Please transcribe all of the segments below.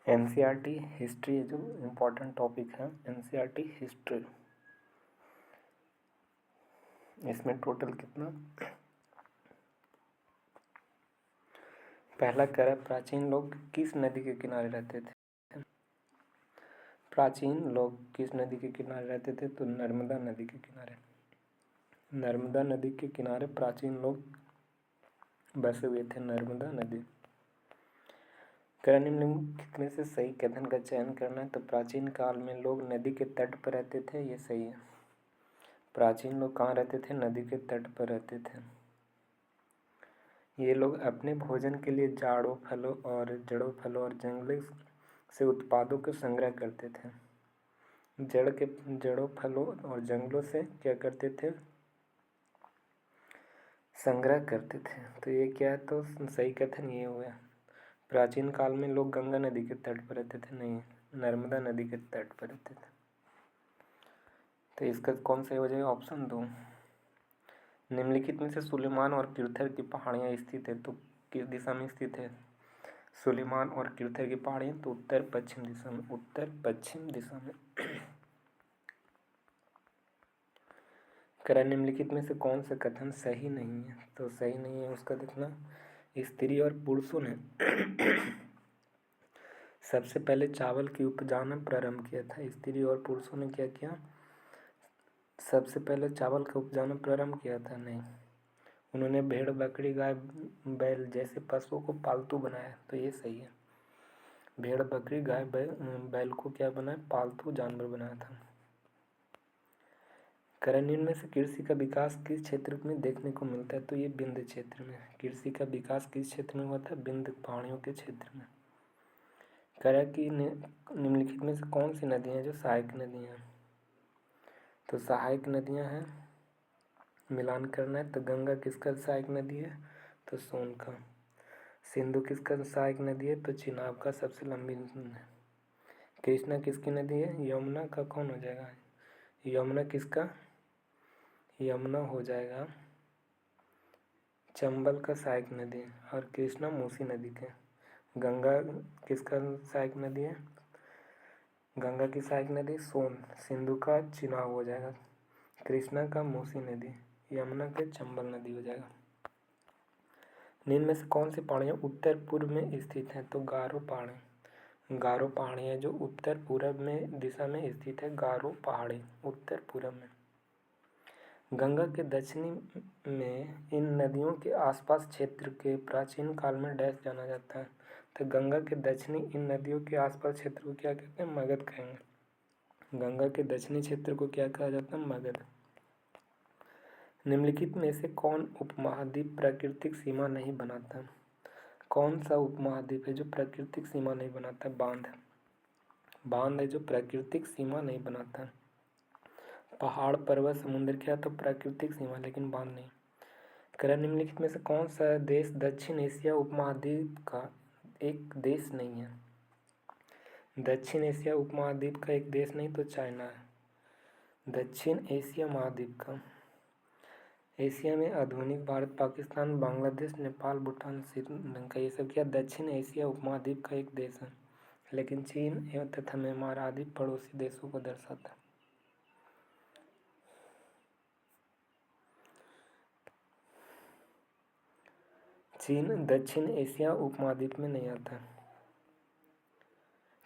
NCERT history जो important topic है, NCERT history, इसमें टोटल कितना, पहला कह रहा है प्राचीन लोग किस नदी के किनारे रहते थे। प्राचीन लोग किस नदी के किनारे रहते थे, तो नर्मदा नदी के किनारे। नर्मदा नदी के किनारे प्राचीन लोग बसे हुए थे, नर्मदा नदी। निम्नलिखित में से सही कथन का चयन करना है। तो प्राचीन काल में लोग नदी के तट पर रहते थे, ये सही है। प्राचीन लोग कहाँ रहते थे, नदी के तट पर रहते थे। ये लोग अपने भोजन के लिए जड़ों फलों और जंगली से उत्पादों को संग्रह करते थे। जड़ों फलों और जंगलों से क्या करते थे, संग्रह करते थे। तो ये क्या है, तो सही कथन ये हुआ। प्राचीन काल में लोग गंगा नदी के तट पर रहते थे, नहीं, नर्मदा नदी के तट पर रहते थे। तो इसका कौन सही हो जाएगा, ऑप्शन 2। निम्नलिखित में से सुलेमान और किर्थर की पहाड़ियाँ स्थित है, तो किस दिशा में स्थित है सुलेमान और किर्थर की पहाड़ियाँ, तो उत्तर पश्चिम दिशा में, उत्तर पश्चिम दिशा में। निम्नलिखित में से कौन सा कथन सही नहीं है, तो सही नहीं है उसका देखना। स्त्री और पुरुषों ने सबसे पहले चावल की उपजाना प्रारंभ किया था। स्त्री और पुरुषों ने क्या किया, सबसे पहले चावल का उपजाना प्रारंभ किया था, नहीं। उन्होंने भेड़ बकरी गाय बैल जैसे पशुओं को पालतू बनाया, तो ये सही है। भेड़ बकरी गाय बैल को क्या बनाया, पालतू जानवर बनाया था। निम्न में से कृषि का विकास किस क्षेत्र में देखने को मिलता है, तो ये विंध्य क्षेत्र में। कृषि का विकास किस क्षेत्र में हुआ था, विंध्य पहाड़ियों के क्षेत्र में। कि निम्नलिखित में से कौन सी नदियाँ जो सहायक नदियाँ हैं, तो सहायक नदियाँ हैं, मिलान करना है। तो गंगा किसका सहायक नदी है, तो सोन का। सिंधु किसका सहायक नदी है, तो चिनाब का, सबसे लंबी है। कृष्णा किसकी नदी है, यमुना का कौन हो जाएगा, यमुना किसका, यमुना हो जाएगा चंबल का सहायक नदी है, और कृष्णा मूसी नदी के। गंगा किसका सहायक नदी है, गंगा की सहायक नदी सोन, सिंधु का चिनाब हो जाएगा, कृष्णा का मूसी नदी, यमुना के चंबल नदी हो जाएगा। निम्न में से कौन सी पहाड़ियाँ उत्तर पूर्व में स्थित हैं, तो गारो पहाड़ी। गारो पहाड़ियाँ जो उत्तर पूर्व में दिशा में स्थित है, गारो पहाड़ी उत्तर पूर्व में। गंगा के दक्षिणी में इन नदियों के आसपास क्षेत्र के प्राचीन काल में डैश जाना जाता है। तो गंगा के दक्षिणी इन नदियों के आसपास क्षेत्र को क्या कहते हैं, मगध कहेंगे। गंगा के दक्षिणी क्षेत्र को क्या कहा जाता है, मगध। निम्नलिखित में से कौन उपमहाद्वीप प्राकृतिक सीमा नहीं बनाता, कौन सा उपमहाद्वीप है जो प्राकृतिक सीमा नहीं बनाता, बांध। बांध है जो प्राकृतिक सीमा नहीं बनाता। पहाड़ पर्वत समुद्र क्या, तो प्राकृतिक सीमा, लेकिन बांध नहीं। निम्नलिखित में से कौन सा देश दक्षिण एशिया उपमहाद्वीप का एक देश नहीं है। दक्षिण एशिया उपमहाद्वीप का एक देश नहीं, तो चाइना है दक्षिण एशिया महाद्वीप का। एशिया में आधुनिक भारत, पाकिस्तान, बांग्लादेश, नेपाल, भूटान, श्रीलंका, ये सब क्या दक्षिण एशिया उपमहाद्वीप का एक देश है। लेकिन चीन एवं तथा म्यांमार आदि पड़ोसी देशों को दर्शाता है। चीन दक्षिण एशिया उपमहाद्वीप में नहीं आता।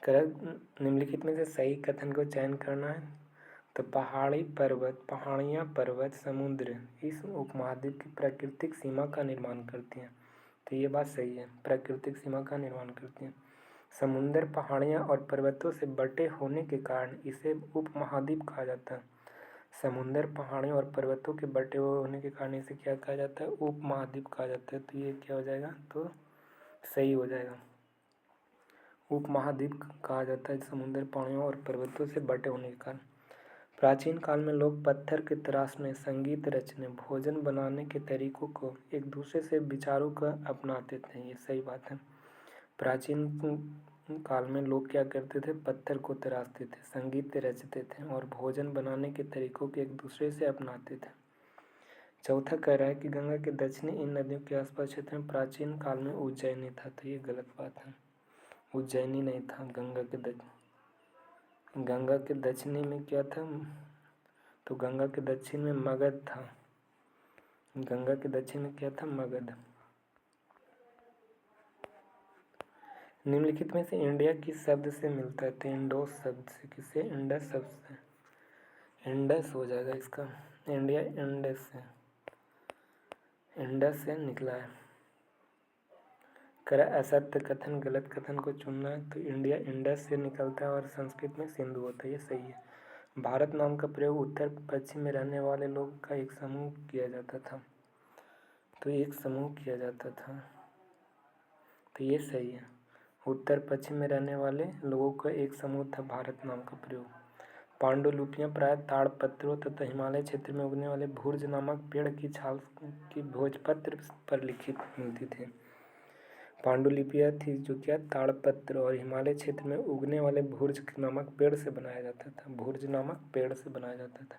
निम्नलिखित में से सही कथन को चयन करना है। तो पहाड़ियाँ पर्वत समुद्र इस उपमहाद्वीप की प्राकृतिक सीमा का निर्माण करती हैं, तो ये बात सही है, प्राकृतिक सीमा का निर्माण करती हैं। समुद्र पहाड़ियाँ और पर्वतों से बटे होने के कारण इसे उपमहाद्वीप कहा जाता है। समुद्र पहाड़ियों और पर्वतों के बटे हुए होने के कारण इसे क्या कहा जाता है, उपमहाद्वीप कहा जाता है। तो ये क्या हो जाएगा, तो सही हो जाएगा, उपमहाद्वीप कहा जाता है समुद्र पहाड़ियों और पर्वतों से बटे होने के कारण। प्राचीन काल में लोग पत्थर के तराशने, संगीत रचने, भोजन बनाने के तरीकों को एक दूसरे से विचारों का अपनाते थे, ये सही बात है। प्राचीन काल में लोग क्या करते थे, पत्थर को तराशते थे, संगीत रचते थे और भोजन बनाने के तरीकों को एक दूसरे से अपनाते थे। चौथा कह रहा है कि गंगा के दक्षिणी इन नदियों के आसपास क्षेत्र में प्राचीन काल में उज्जैनी था, तो ये गलत बात है। उज्जैनी नहीं था। गंगा के दक्षिणी में क्या था? तो गंगा के दक्षिण में मगध था। गंगा के दक्षिण में क्या था? मगध। निम्नलिखित में से इंडिया किस शब्द से मिलता है? तो इंडोस शब्द से। किससे? इंडस शब्द से। इंडस हो जाएगा इसका। इंडिया इंडस से निकला है। कर असत्य कथन, गलत कथन को चुनना है। तो इंडिया इंडस से निकलता है और संस्कृत में सिंधु होता है, ये सही है। भारत नाम का प्रयोग उत्तर पश्चिम में रहने वाले लोगों का एक समूह किया जाता था। तो एक समूह किया जाता था, तो ये सही है। उत्तर पश्चिम में रहने वाले लोगों का एक समूह था भारत नाम का प्रयोग। पांडुलिपियाँ प्राय ताड़पत्रों तथा हिमालय क्षेत्र में उगने वाले भूर्ज नामक पेड़ की छाल की भोजपत्र पर लिखित मिलती थी। पांडुलिपियाँ थी जो क्या? ताड़पत्र और हिमालय क्षेत्र में उगने वाले भूर्ज नामक पेड़ से बनाया जाता था। भूर्ज नामक पेड़ से बनाया जाता था।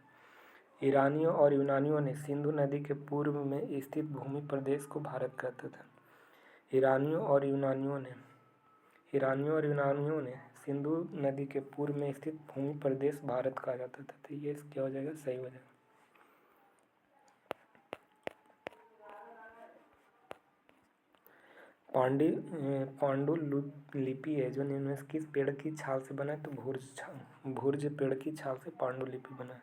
ईरानियों और यूनानियों ने सिंधु नदी के पूर्व में स्थित भूमि प्रदेश को भारत कहता था। ईरानियों और यूनानियों ने सिंधु नदी के पूर्व में स्थित भूमि प्रदेश भारत कहा जाता था। तो ये क्या हो जाएगा? सही हो जाएगा। पांडुलिपि है जो निम्न में से किस पेड़ की छाल से बना है? तो भूर्ज पेड़ की छाल से पांडुलिपि बना है।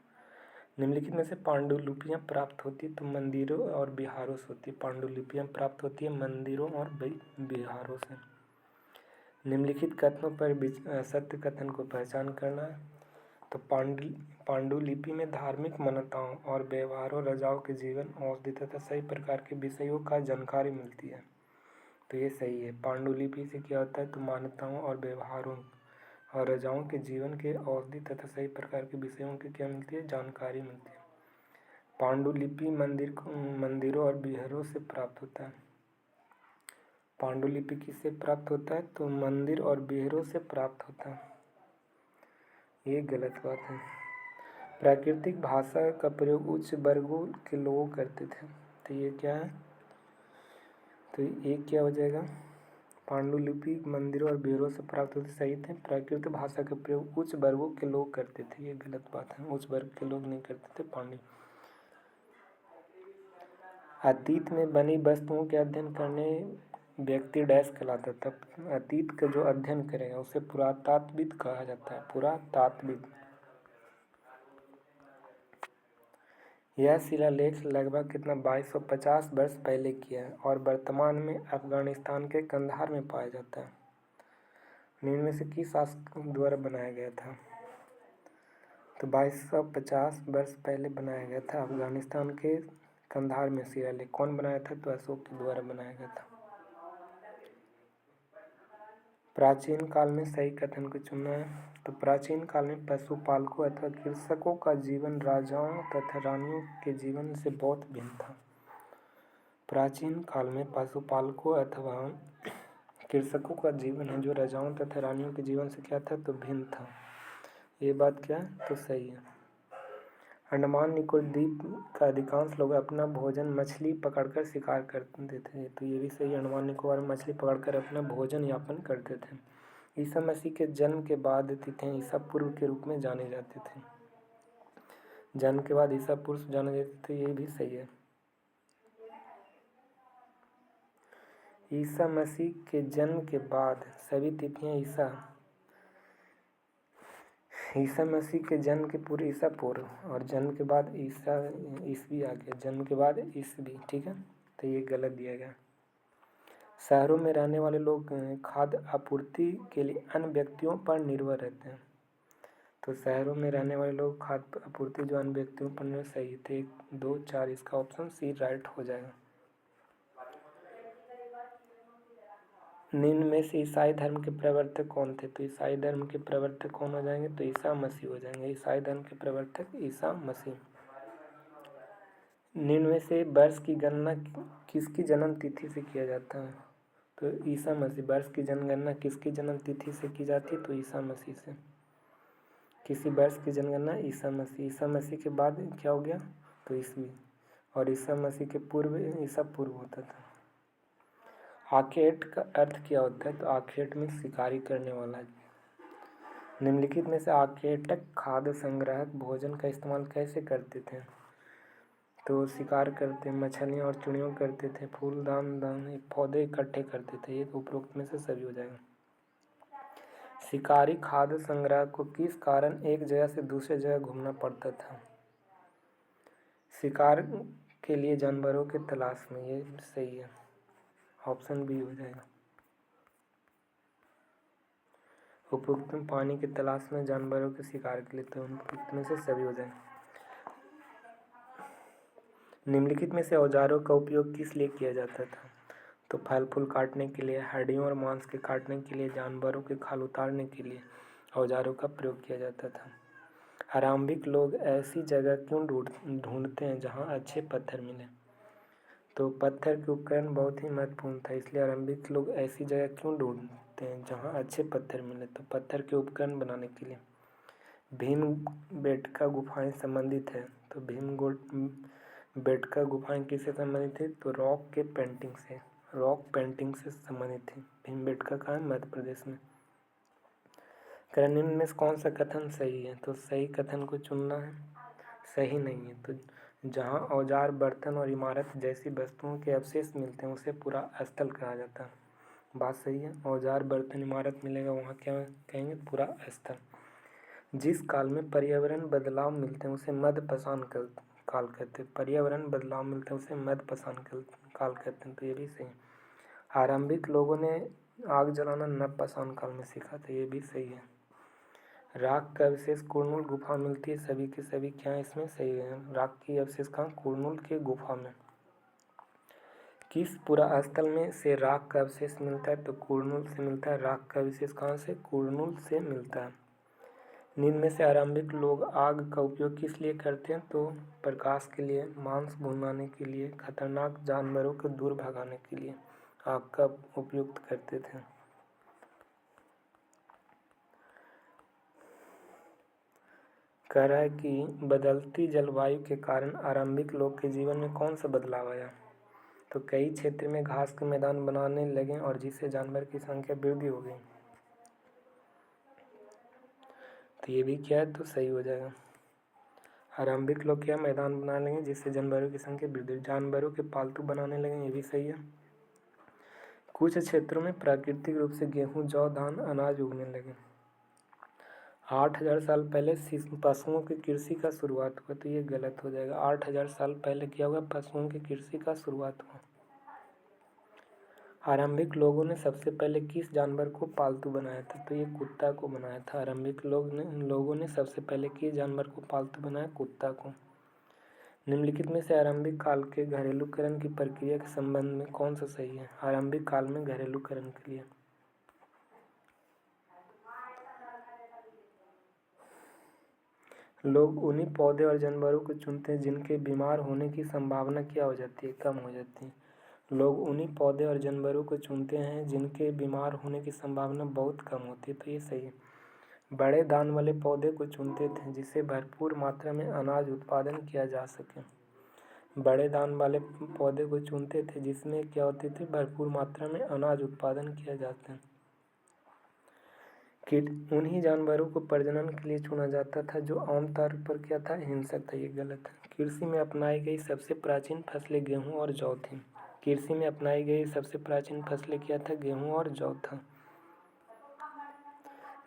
निम्नलिखित में से पांडुलिपियाँ प्राप्त होती तो मंदिरों और विहारों से होती। पांडुलिपियाँ प्राप्त होती है मंदिरों और विहारों से। निम्नलिखित कथनों पर सत्य कथन को पहचान करना है। तो पांडुलिपि में धार्मिक मान्यताओं और व्यवहारों, राजाओं के जीवन, औषधि तथा सही प्रकार के विषयों का जानकारी मिलती है। तो ये सही है। पांडुलिपि से क्या होता है? तो मान्यताओं और व्यवहारों और राजाओं के जीवन के, औषधि तथा सही प्रकार के विषयों की क्या मिलती है? जानकारी मिलती है। पांडुलिपि मंदिरों और विहारों से प्राप्त होता है। पांडुलिपि किससे प्राप्त होता है? तो मंदिर और विहारों से प्राप्त होता है, ये गलत बात है। प्राकृतिक भाषा का प्रयोग उच्च वर्गों के लोग करते थे। तो ये क्या है? तो ये क्या हो जाएगा? पांडुलिपि मंदिरों और विहारों से प्राप्त होते सही थे। प्राकृतिक भाषा का प्रयोग उच्च वर्गों के लोग करते थे, ये गलत बात है। उच्च वर्ग के लोग नहीं करते थे पांडु। अतीत में बनी वस्तुओं के अध्ययन करने व्यक्ति डैश कहलाता था। अतीत का जो अध्ययन करेगा उसे पुरातात्विद कहा जाता है। पुरातात्विद। यह शिलालेख लगभग कितना? 2250 वर्ष पहले किया है और वर्तमान में अफगानिस्तान के कंधार में पाया जाता है। निम्न में से किस शासक द्वारा बनाया गया था? तो 2250 वर्ष पहले बनाया गया था अफगानिस्तान के कंधार में शिलालेख। कौन बनाया था? तो अशोक के द्वारा बनाया गया था। प्राचीन काल में सही कथन को चुनना है। तो प्राचीन काल में पशुपालकों अथवा कृषकों का जीवन राजाओं तथा रानियों के जीवन से बहुत भिन्न था। प्राचीन काल में पशुपालकों अथवा कृषकों का जीवन है जो राजाओं तथा रानियों के जीवन से क्या था? तो भिन्न था। ये बात क्या है? तो सही है। अंडमान निकोबार द्वीप का अधिकांश लोग अपना भोजन मछली पकड़कर शिकार करते थे। तो ये भी सही है। अंडमान निकोबार में मछली पकड़कर अपना भोजन यापन करते थे। ईसा मसीह के जन्म के बाद तिथियां ईसा पूर्व के रूप में जाने जाते थे। जन्म के बाद ईसा पूर्व जाने जाते थे, ये भी सही है। ईसा मसीह के जन्म के बाद सभी तिथियां ईसा मसीह के जन्म के पूर्व ईसा पूर्व और जन्म के बाद ईसा ईसवी आ गया। जन्म के बाद ईसवी, ठीक है। तो ये गलत दिया गया। शहरों में रहने वाले लोग खाद्य आपूर्ति के लिए अन्य व्यक्तियों पर निर्भर रहते हैं। तो शहरों में रहने वाले लोग खाद्य आपूर्ति जो अन्य व्यक्तियों पर निर्भर, सही थे। 1, 2, 4 इसका ऑप्शन सी राइट हो जाएगा। निम्न में से ईसाई धर्म के प्रवर्तक कौन थे? तो ईसाई धर्म के प्रवर्तक कौन हो जाएंगे? तो ईसा मसीह हो जाएंगे। ईसाई धर्म के प्रवर्तक ईसा मसीह। निम्न में से वर्ष की गणना किसकी जन्म तिथि से किया जाता है? तो ईसा मसीह। वर्ष की जनगणना किसकी जन्म तिथि से की जाती है? तो ईसा मसीह से। किसी वर्ष की जनगणना ईसा मसीह। ईसा मसीह के बाद क्या हो गया? तो ईसवी। और ईसा मसीह के पूर्व ईसा पूर्व होता था। आखेट का अर्थ क्या होता है? तो आखेट में शिकारी करने वाला। निम्नलिखित में से आखेटक खाद्य संग्राहक भोजन का इस्तेमाल कैसे करते थे? तो शिकार करते, मछलियाँ और चुड़ियों करते थे, फूल दान पौधे इकट्ठे करते थे। ये तो उपरोक्त में से सभी हो जाएगा। शिकारी खाद्य संग्रह को किस कारण एक जगह से दूसरे जगह घूमना पड़ता था? शिकार के लिए जानवरों के तलाश में। ये सही है, ऑप्शन बी हो जाएगा। उपरोक्त में पानी की तलाश में जानवरों के शिकार के लिए, तो उपरोक्त में से सभी हो जाएगा। निम्नलिखित में से औजारों का उपयोग किस लिए किया जाता था? तो फल फूल काटने के लिए, हड्डियों और मांस के काटने के लिए, जानवरों के खाल उतारने के लिए औजारों का प्रयोग किया जाता था। आरंभिक लोग ऐसी जगह क्यों ढूंढते हैं जहां अच्छे पत्थर मिले? तो पत्थर के उपकरण बहुत ही महत्वपूर्ण था, इसलिए आरंभिक लोग ऐसी जगह क्यों ढूंढते हैं जहां अच्छे पत्थर मिले? तो पत्थर के उपकरण बनाने के लिए। भीमबेटका गुफाएं संबंधित है, तो बेटका गुफाएं किससे संबंधित थी? तो रॉक पेंटिंग से संबंधित थी। भीमबेटका कहाँ है? मध्य प्रदेश में। निम्न में कौन सा कथन सही है? तो सही कथन को चुनना है, सही नहीं है। तो जहाँ औजार, बर्तन और इमारत जैसी वस्तुओं के अवशेष मिलते हैं उसे पूरा स्थल कहा जाता है। बात सही है, औजार, बर्तन, इमारत मिलेगा वहाँ क्या कहेंगे? पूरा स्थल। जिस काल में पर्यावरण बदलाव मिलते हैं उसे मध्यपाषाण काल कहते हैं। पर्यावरण बदलाव मिलते हैं उसे मध्यपाषाण काल कहते हैं, तो ये भी सही है। आरंभिक लोगों ने आग जलाना नवपाषाण काल में सीखा था, ये भी सही है। राख का अवशेष कुरनूल गुफा मिलती है, सभी के सभी क्या है इसमें सही है। राख की अवशेष कहाँ? कुरनूल के गुफा में। किस पुरा स्थल में से राख का अवशेष मिलता है? तो कुरनूल से मिलता है। राख का अवशेष कहाँ से? कुरनूल से मिलता है। निम्न में से आरंभिक लोग आग का उपयोग किस लिए करते हैं? तो प्रकाश के लिए, मांस भुनाने के लिए, खतरनाक जानवरों को दूर भगाने के लिए आग का उपयोग करते थे। कह रहा है कि बदलती जलवायु के कारण आरंभिक लोग के जीवन में कौन सा बदलाव आया? तो कई क्षेत्र में घास के मैदान बनाने लगे और जिससे जानवर की संख्या वृद्धि हो गई। तो ये भी क्या है? तो सही हो जाएगा। आरंभिक लोग क्या मैदान बना लेंगे जिससे जानवरों की संख्या वृद्धि, जानवरों के पालतू बनाने लगे, ये भी सही है। कुछ क्षेत्रों में प्राकृतिक रूप से गेहूं, जौ, धान, अनाज उगने लगे। 8000 साल पहले पशुओं की कृषि का शुरुआत हुआ, तो ये गलत हो जाएगा। 8000 साल पहले क्या हुआ? पशुओं की कृषि का शुरुआत हुआ। आरंभिक लोगों ने सबसे पहले किस जानवर को पालतू बनाया था? तो ये कुत्ता को बनाया था। आरंभिक लोगों ने सबसे पहले किस जानवर को पालतू बनाया? कुत्ता को। निम्नलिखित में से आरंभिक काल के घरेलूकरण की प्रक्रिया के संबंध में कौन सा सही है? आरंभिक काल में घरेलूकरण के लिए लोग उन्हीं पौधे और जानवरों को चुनते हैं जिनके बीमार होने की संभावना क्या हो जाती है? कम हो जाती है। लोग उन्हीं पौधे और जानवरों को चुनते हैं जिनके बीमार होने की संभावना बहुत कम होती है, तो ये सही है। बड़े दान वाले पौधे को चुनते थे जिससे भरपूर मात्रा में अनाज उत्पादन किया जा सके। बड़े दान वाले पौधे को चुनते थे जिसमें क्या होती थी? भरपूर मात्रा में अनाज उत्पादन किया जाता है। उन्हीं जानवरों को प्रजनन के लिए चुना जाता था जो आमतौर पर क्या था? हिंसक था, ये गलत है। कृषि में अपनाई गई सबसे प्राचीन फसलें गेहूँ और जौ थी। कृषि में अपनाई गई सबसे प्राचीन फसलें क्या था? गेहूँ और जौ था।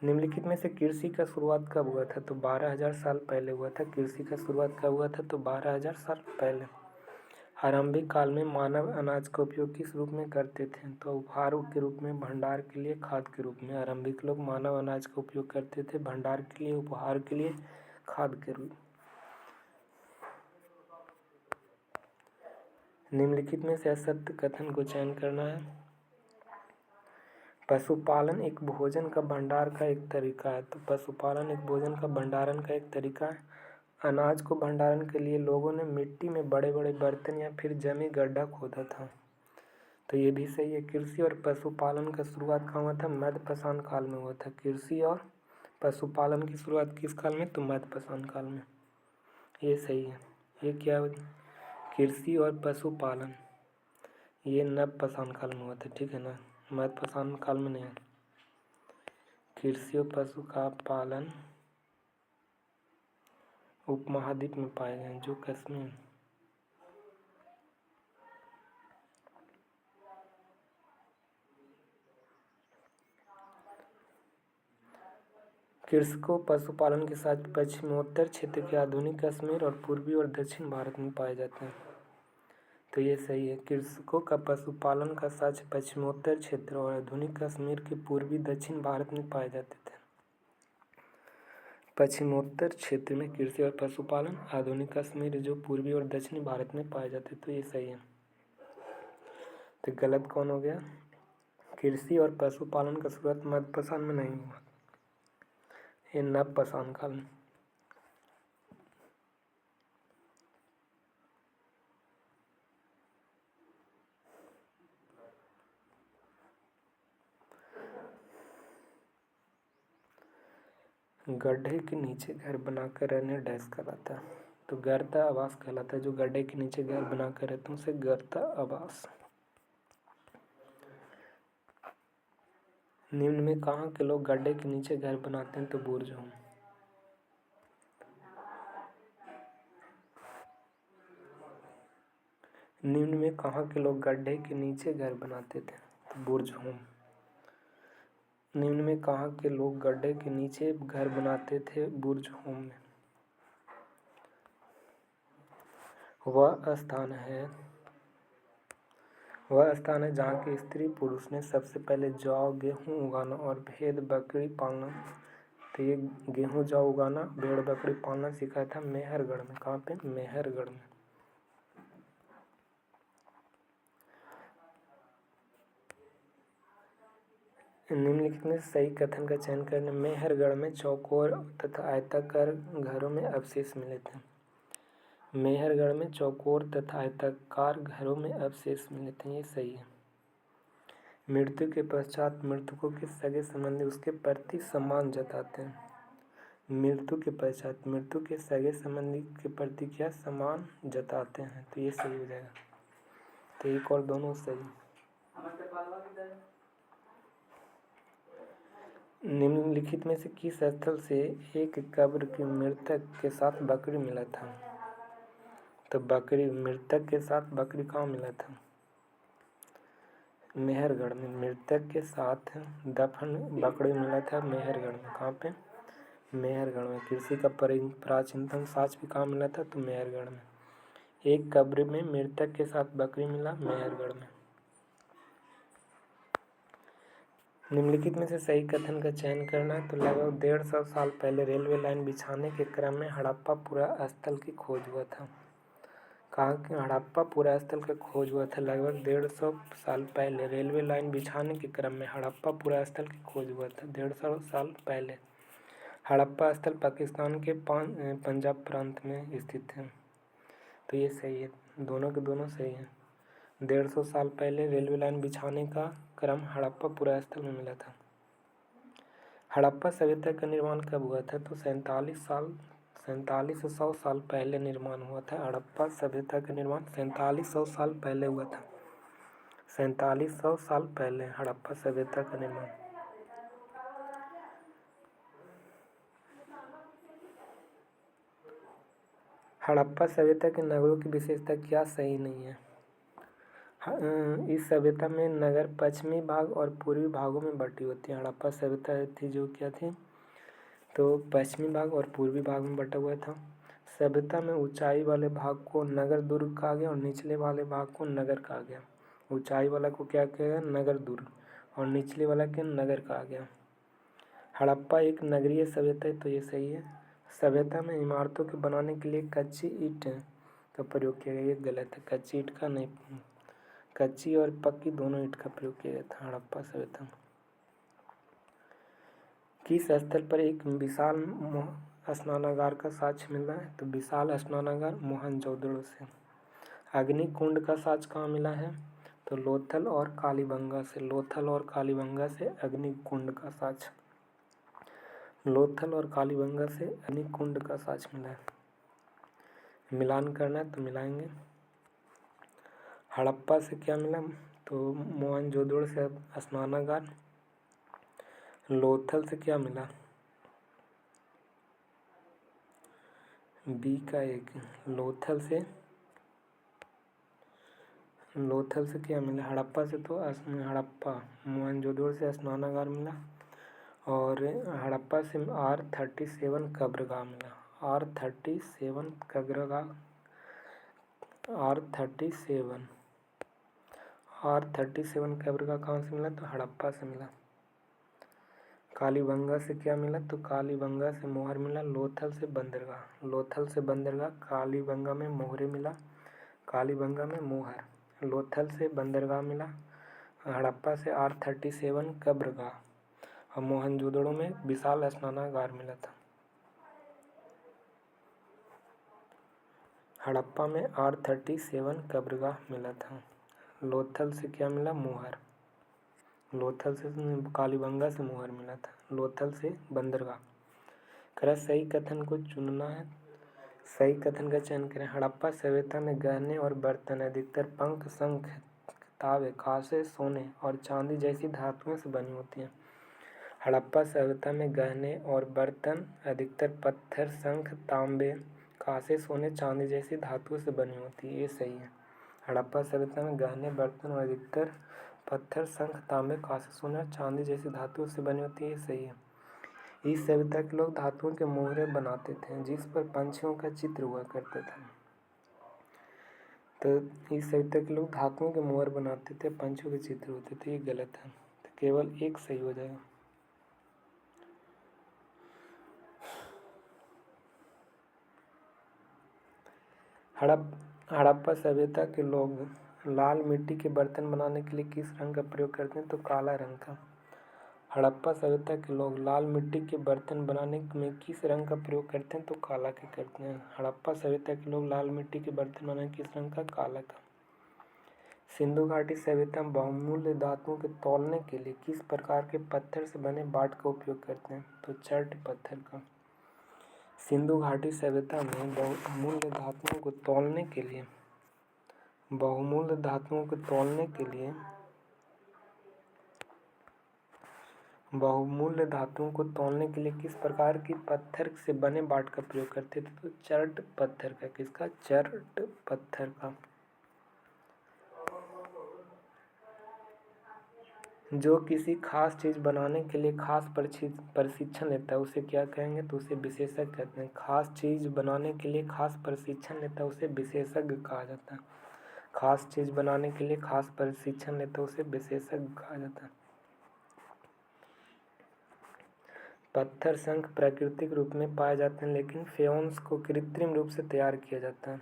निम्नलिखित में से कृषि का शुरुआत कब हुआ था? तो 12,000 साल पहले हुआ था। कृषि का शुरुआत कब हुआ था? तो 12,000 साल पहले। आरंभिक काल में मानव अनाज का उपयोग किस रूप में करते थे? तो उपहार के रूप में, भंडार के लिए, खाद्य के रूप में। आरंभिक लोग मानव अनाज का उपयोग करते थे भंडार के लिए, उपहार के लिए, खाद्य के रूप। निम्नलिखित में से असत्य कथन को चयन करना है। पशुपालन एक भोजन का भंडार का एक तरीका है। तो पशुपालन एक भोजन का भंडारण का एक तरीका है। अनाज को भंडारण के लिए लोगों ने मिट्टी में बड़े बड़े बर्तन या फिर जमी गड्ढा खोदा था, तो ये भी सही है। कृषि और पशुपालन का शुरुआत कहाँ हुआ था? मध्यपाषाण काल में हुआ था। कृषि और पशुपालन की शुरुआत किस काल में? तो मध्यपाषाण काल में, ये सही है। ये क्या? कृषि और पशुपालन, ये नवपाषाण काल में हुआ था, ठीक है ना, मध्यपाषाण काल में नहीं है। कृषि और पशु का पालन उपमहाद्वीप में पाए गए हैं, जो कश्मीर। कृषकों पशुपालन के साथ पश्चिमोत्तर क्षेत्र के आधुनिक कश्मीर और पूर्वी और दक्षिण भारत में पाए जाते हैं। तो ये सही है। कृषकों का पशुपालन का साक्ष्य पश्चिमोत्तर क्षेत्र और आधुनिक कश्मीर के पूर्वी दक्षिण भारत में पाए जाते थे। पश्चिमोत्तर क्षेत्र में कृषि और पशुपालन, आधुनिक कश्मीर जो पूर्वी और दक्षिणी भारत में पाए जाते, तो ये सही है। तो गलत कौन हो गया? कृषि और पशुपालन का शुरुआत मध्यपाषाण में नहीं हुआ, ये नवपाषाण काल में। गड्ढे के नीचे घर बनाकर रहने डैश कहलाता है, तो गर्ता आवास कहलाता है। जो गड्ढे के नीचे घर बनाकर रहते हैं उसे गर्ता आवास। निम्न में कहाँ के लोग गड्ढे के नीचे घर बनाते हैं? तो बुर्ज होम। निम्न में कहाँ के लोग गड्ढे के नीचे घर बनाते थे? तो बुर्ज होम। निम्न में कहाँ के लोग गड्ढे के नीचे घर बनाते थे? बुर्ज होम में। वह स्थान है जहाँ के स्त्री पुरुष ने सबसे पहले जौ गेहूँ उगाना और भेड़ बकरी पालना। तो ये गेहूँ जौ उगाना, भेड़ बकरी पालना सिखाया था मेहरगढ़ में। कहाँ पे? मेहरगढ़ में। निम्नलिखित में सही कथन का चयन करने। मेहरगढ़ में चौकोर तथा आयताकार घरों में अवशेष मिले थे। मेहरगढ़ में चौकोर तथा आयताकार घरों में अवशेष मिले थे, ये सही है। मृत्यु के पश्चात मृतकों के सगे संबंधी उसके प्रति सम्मान जताते हैं। मृत्यु के पश्चात मृत्यु के सगे संबंधी के प्रति क्या सम्मान जताते हैं, तो ये सही हो जाएगा। तो एक और दोनों सही। निम्नलिखित में से किस स्थल से एक कब्र की मृतक के साथ बकरी मिला था? तो बकरी, मृतक के साथ बकरी कहाँ मिला था? मेहरगढ़ में। मृतक के साथ दफन बकरी मिला था मेहरगढ़ में। कहाँ पे? मेहरगढ़ में। कृषि का प्राचीनतम साक्ष्य भी कहाँ मिला था? तो मेहरगढ़ में। एक कब्र में मृतक के साथ बकरी मिला मेहरगढ़ में। निम्नलिखित में से सही कथन का चयन करना है। तो लगभग 150 साल पहले रेलवे लाइन बिछाने के क्रम में हड़प्पा पुरा स्थल की खोज हुआ था। कहाँ के? हड़प्पा पुरा स्थल का खोज हुआ था लगभग 150 साल पहले। रेलवे लाइन बिछाने के क्रम में हड़प्पा पुरा स्थल की खोज हुआ था 150 साल पहले। हड़प्पा स्थल पाकिस्तान के पंजाब प्रांत में स्थित है। तो ये सही है, दोनों के दोनों सही हैं। 150 साल पहले रेलवे लाइन बिछाने का क्रम हड़प्पा पुरा स्थल में मिला था। हड़प्पा सभ्यता का निर्माण कब हुआ था? तो 4700 साल पहले निर्माण हुआ था। हड़प्पा सभ्यता का निर्माण 4700 साल पहले हुआ था। 4700 साल पहले हड़प्पा सभ्यता का निर्माण। हड़प्पा सभ्यता के नगरों की विशेषता क्या सही नहीं है? इस सभ्यता में नगर पश्चिमी भाग और पूर्वी भागों में बटी होती है। हड़प्पा सभ्यता थी जो क्या थी? तो पश्चिमी भाग और पूर्वी भाग में बटा हुआ था। सभ्यता में ऊंचाई वाले भाग को नगर दुर्ग कहा गया और निचले वाले भाग को नगर कहा गया। ऊंचाई वाला को क्या कहा गया? नगर दुर्ग, और निचले वाला के नगर कहा गया। हड़प्पा एक नगरीय सभ्यता है, तो ये सही है। सभ्यता में इमारतों के बनाने के लिए कच्ची ईंट का प्रयोग किया गया, ये गलत है। कच्ची ईंट का नहीं, कच्ची और पक्की दोनों ईंट का प्रयोग किया गया था हड़प्पा सभ्यता में। किस स्थल पर एक विशाल स्नानागार का साक्ष्य मिला है? तो विशाल स्नानागार मोहनजोदड़ो से। अग्निकुंड का साक्ष्य कहाँ मिला है? तो लोथल और कालीबंगा से। लोथल और कालीबंगा से अग्निकुंड का साक्ष्य। लोथल और कालीबंगा से अग्निकुंड का साक्ष्य मिला है। मिलान करना है तो मिलाएंगे। हड़प्पा से क्या मिला? तो मोहनजोदड़ो से स्नानागार। लोथल से क्या मिला? बी का एक। लोथल से क्या मिला? हड़प्पा से तो हड़प्पा, मोहनजोदड़ो से स्नानागार मिला, और हड़प्पा से R37 कब्रगाह मिला। R37 कब्रगाह, R37 कब्रगाह कहाँ से मिला? तो हड़प्पा से मिला। कालीबंगा से क्या मिला? तो कालीबंगा से मोहर मिला। लोथल से बंदरगाह, कालीबंगा में मोहरे मिला, कालीबंगा में मोहर। लोथल से बंदरगाह मिला, हड़प्पा से R37 कब्रगाह, और मोहनजोदड़ो में विशाल स्नानागार मिला था। हड़प्पा में R37 कब्रगाह मिला था। लोथल से क्या मिला? मोहर। लोथल से कालीबंगा से मोहर मिला था। लोथल से बंदरगाह। कह सही कथन को चुनना है, सही कथन का चयन करें। हड़प्पा सभ्यता में गहने और बर्तन अधिकतर पंख, शंख, तांबे, कांसे, सोने और चांदी जैसी धातुओं से बनी होती हैं। हड़प्पा सभ्यता में गहने और बर्तन अधिकतर पत्थर, शंख, तांबे, कांसे, सोने, चांदी जैसी धातुओं से बनी होती है। ये सही है। हड़प्पा सभ्यता में गहने, बर्तन और अधिकतर पत्थर, शंख, तांबे, कांसे, सोने और चांदी जैसी धातुओं से बनी होती है। ये सही है। इस सभ्यता के लोग धातुओं के मोहरे बनाते थे जिस पर पंछियों का चित्र हुआ करता था। तो इस सभ्यता के लोग धातुओं के मोहर बनाते थे, पंछियों के चित्र होते थे। ये गलत है, तो केवल एक सही हो जाएगा। हड़प्पा सभ्यता के लोग लाल मिट्टी के बर्तन बनाने के लिए किस रंग का प्रयोग करते हैं? तो काला रंग का। हड़प्पा सभ्यता के लोग लाल मिट्टी के बर्तन बनाने में किस रंग का प्रयोग करते हैं? तो काला के करते हैं। हड़प्पा सभ्यता के लोग लाल मिट्टी के बर्तन बनाने किस रंग का? काला का। सिंधु घाटी सभ्यता में बहुमूल्य धातुओं के तौलने के लिए किस प्रकार के पत्थर से बने बाट का उपयोग करते हैं? तो चर्ट पत्थर का। सिंधु घाटी सभ्यता में बहुमूल्य धातुओं को तौलने के लिए किस प्रकार की पत्थर से बने बाट का प्रयोग करते थे? तो चर्ट पत्थर का। किसका? चर्ट पत्थर का। जो किसी खास चीज बनाने के लिए खास प्रशिक्षण लेता है उसे क्या कहेंगे? तो उसे विशेषज्ञ कहते हैं। खास चीज बनाने के लिए खास प्रशिक्षण लेता है उसे विशेषज्ञ कहा जाता है। खास चीज बनाने के लिए खास प्रशिक्षण लेता है उसे विशेषज्ञ कहा जाता है। पत्थर, शंख प्राकृतिक रूप में पाए जाते हैं लेकिन फेउन्स को कृत्रिम रूप से तैयार किया जाता है।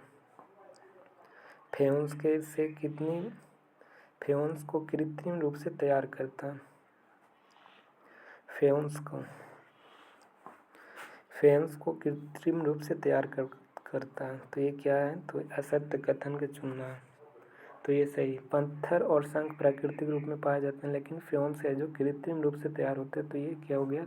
फेउन्स को कृत्रिम रूप से तैयार करता है। फेउन्स को कृत्रिम रूप से तैयार करता है। तो ये क्या है? तो असत्य कथन का चुनना है। तो ये सही। पत्थर और शंख प्राकृतिक रूप में पाए जाते हैं लेकिन फेउन्स है जो कृत्रिम रूप से तैयार होते हैं। तो ये क्या हो गया?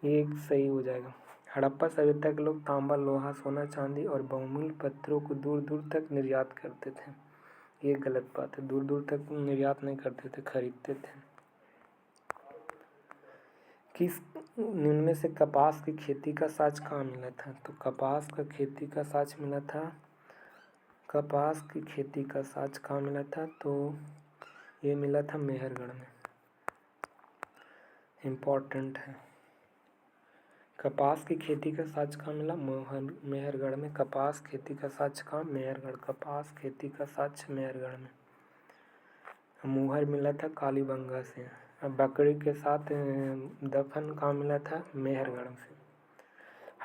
ये सही हो जाएगा। हड़प्पा सभ्यता के लोग तांबा, लोहा, सोना, चांदी और बहुमूल्य पत्थरों को दूर दूर तक निर्यात करते थे। ये गलत बात है। दूर दूर तक निर्यात नहीं करते थे, खरीदते थे। किस निम्न में से कपास की खेती का साक्ष कहाँ मिला था? तो कपास की खेती का साक्ष मिला था तो ये मिला था मेहरगढ़ में। इम्पोर्टेंट है। कपास की खेती का साक्ष्य कहाँ मिला? मेहरगढ़ में। कपास खेती का साक्ष्य कहाँ? मेहरगढ़। कपास खेती का साक्ष्य मेहरगढ़ में। मोहर मिला था कालीबंगा से। बकरी के साथ दफन कहाँ मिला था? मेहरगढ़ से।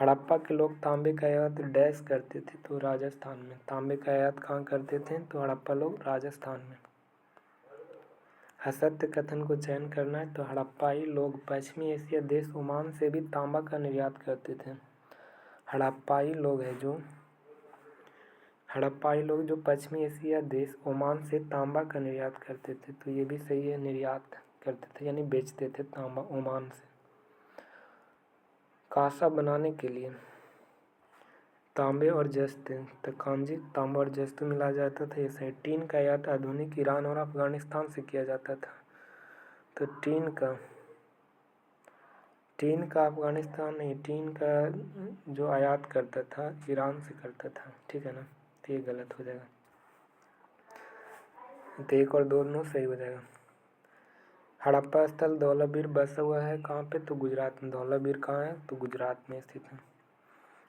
हड़प्पा के लोग तांबे का आयात डैश करते थे? तो राजस्थान में। तांबे का आयात कहाँ करते थे? तो हड़प्पा लोग राजस्थान में। असत्य कथन को चयन करना है। तो हड़प्पाई लोग पश्चिमी एशिया देश ओमान से भी तांबा का निर्यात करते थे। हड़प्पाई लोग जो पश्चिमी एशिया देश ओमान से तांबा का निर्यात करते थे। तो ये भी सही है, निर्यात करते थे यानी बेचते थे तांबा ओमान से। कांसा बनाने के लिए तांबे और जस्त, तो कांजी तांबा और जस्त मिलाया जाता था, ये सही। टीन का आयात आधुनिक ईरान और अफगानिस्तान से किया जाता था, तो टीन का अफगानिस्तान नहीं, टीन का जो आयात करता था ईरान से करता था, ठीक है ना, तो ये गलत हो जाएगा, तो एक और दोनों सही हो जाएगा। हड़प्पा स्थल धौलावीर बसा हुआ है कहाँ पे, तो गुजरात में। धौलावीर कहाँ है, तो गुजरात में स्थित है।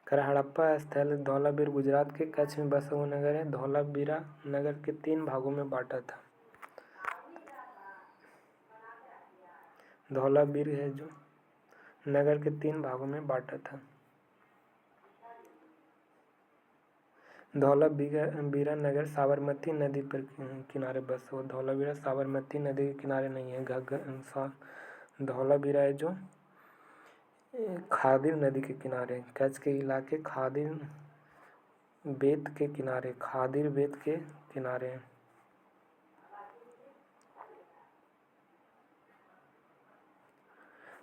खैर हड़प्पा स्थल धौलावीर गुजरात के कच्छ में बसा हुआ नगर है। धौलावीरा नगर के 3 भागों में बांटा था। धौलावीर है जो नगर के 3 भागों में बांटा था। धौलावीरा नगर साबरमती नदी पर किनारे बसा हुआ। धौलावीरा साबरमती नदी के किनारे नहीं है। धौलावीरा है जो खादिर नदी के किनारे, कच्छ के इलाके खादिर बेत के किनारे है।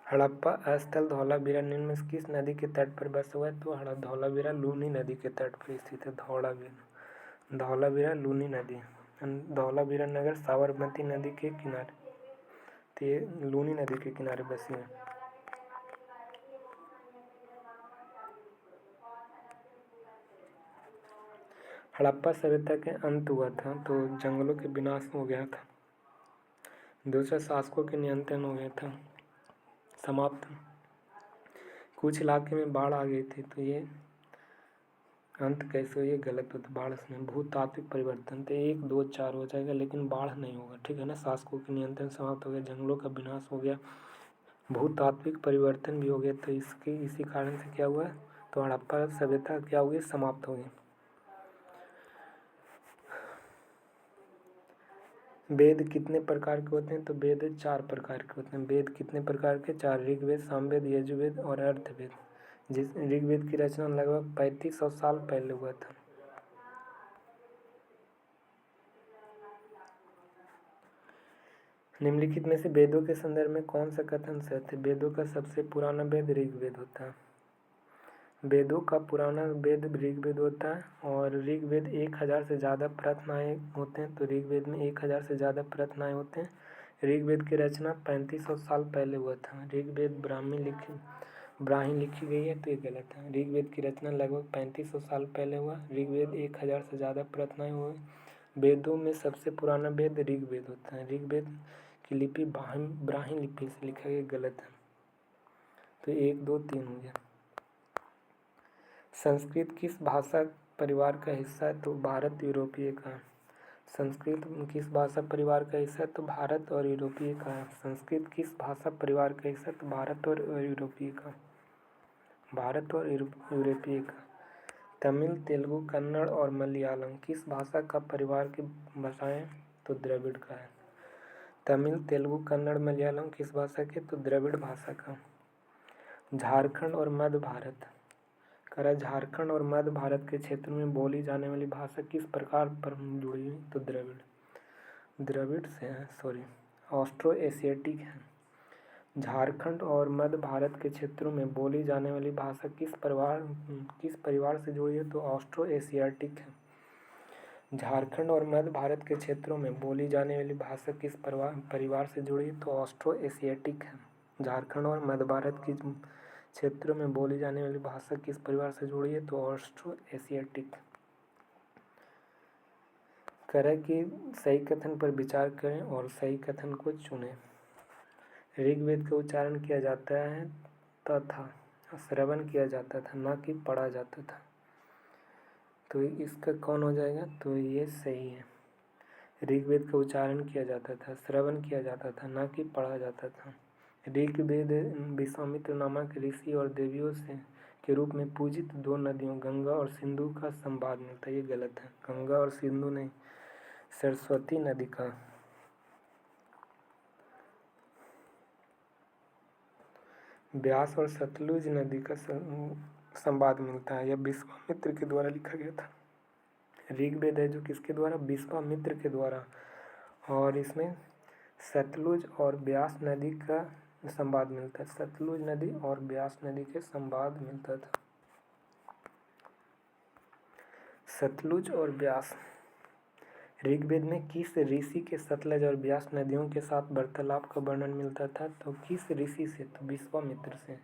हड़प्पा स्थल धौलावीरा निम्न में किस नदी के तट पर बसा हुआ है, तो धौलावीरा लूनी नदी के तट पर स्थित है। धौलावीरा लूनी नदी। धौलावीरा नगर साबरमती नदी के किनारे, तो ये लूनी नदी के किनारे बसी है। हड़प्पा सभ्यता के अंत हुआ था, तो जंगलों के विनाश हो गया था। दूसरा शासकों के नियंत्रण हो गया था, समाप्त। कुछ इलाके में बाढ़ आ गई थी, तो ये अंत कैसे हो, ये गलत होता। बाढ़ में भूतात्विक परिवर्तन, तो 1 2 4 हो जाएगा, लेकिन बाढ़ नहीं होगा, ठीक है ना। शासकों के नियंत्रण समाप्त हो गया, जंगलों का विनाश हो गया, भूतात्विक परिवर्तन भी हो गया, तो इसी कारण से क्या हुआ, तो हड़प्पा सभ्यता क्या हो गई, समाप्त हो गई। वेद कितने प्रकार के होते हैं, तो वेद 4 प्रकार के होते हैं। वेद कितने प्रकार के, 4। ऋग्वेद, सामवेद, यजुर्वेद और अर्थवेद। जिस ऋग्वेद की रचना लगभग 3500 साल पहले हुआ था। निम्नलिखित में से वेदों के संदर्भ में कौन सा कथन सत्य है। वेदों का सबसे पुराना वेद ऋग्वेद होता है। वेदों का पुराना वेद ऋग्वेद होता है, और ऋग्वेद 1000 से ज़्यादा प्रार्थनाएँ होते हैं, तो ऋग्वेद में 1000 से ज़्यादा प्रार्थनाएँ होते हैं। ऋग्वेद की रचना 3500 साल पहले हुआ था। ऋग्वेद ब्राह्मी लिखी गई है, तो ये गलत है। ऋग्वेद की रचना लगभग 3500 साल पहले हुआ। ऋग्वेद 1000 से ज़्यादा प्रार्थनाएँ हुए। वेदों में सबसे पुराना वेद ऋग्वेद होता है। ऋग्वेद की लिपि ब्राह्मी लिपि से लिखा गया, गलत है, तो 1 2 3 हो गया। संस्कृत किस भाषा परिवार का हिस्सा है, तो भारत यूरोपीय का है। संस्कृत किस भाषा परिवार का हिस्सा है, तो भारत और यूरोपीय का है। संस्कृत किस भाषा परिवार का हिस्सा है, तो भारत और यूरोपीय का। भारत और यूरोपीय का। तमिल, तेलुगु, कन्नड़ और मलयालम किस भाषा का परिवार की भाषाएं, तो द्रविड़ का है। तमिल, तेलुगु, कन्नड़, मलयालम किस भाषा के, तो द्रविड़ भाषा का। झारखंड और मध्य भारत, झारखंड और मध्य भारत के क्षेत्र में बोली जाने वाली भाषा किस प्रकार पर जुड़ी हुई, तो द्रविड़ से है, ऑस्ट्रो एशियाटिक है। झारखंड और मध्य भारत के क्षेत्रों में बोली जाने वाली भाषा किस परिवार से जुड़ी है, तो ऑस्ट्रो एशियाटिक है। झारखंड और मध्य भारत के क्षेत्रों में बोली जाने वाली भाषा किस परिवार से जुड़ी है, तो ऑस्ट्रो एशियाटिक है। झारखंड और मध्य भारत के क्षेत्रों में बोली जाने वाली भाषा किस परिवार से जुड़ी है, तो ऑस्ट्रो एशियाटिक। करें कि सही कथन पर विचार करें और सही कथन को चुनें। ऋग्वेद का उच्चारण किया जाता है तथा श्रवण किया जाता था, ना कि पढ़ा जाता था, तो इसका कौन हो जाएगा, तो ये सही है। ऋग्वेद का उच्चारण किया जाता था, श्रवण किया जाता था, ना कि पढ़ा जाता था। ऋग्वेद विश्वामित्र नामक ऋषि और देवियों से के रूप में पूजित 2 नदियों गंगा और सिंधु का संवाद मिलता है, ये गलत है। गंगा और सिंधु नहीं, सरस्वती नदी का। ब्यास और सतलुज नदी का संवाद मिलता है, यह विश्वामित्र के द्वारा लिखा गया था। ऋग्वेद है जो किसके द्वारा, विश्वामित्र के द्वारा, और इसमें सतलुज और ब्यास नदी का संवाद मिलता है। सतलुज नदी और ब्यास नदी के संवाद मिलता था। सतलुज और ब्यास। ऋग्वेद में किस ऋषि के सतलज और ब्यास नदियों के साथ वार्तालाप का वर्णन मिलता था? तो किस ऋषि से? तो विश्वामित्र से।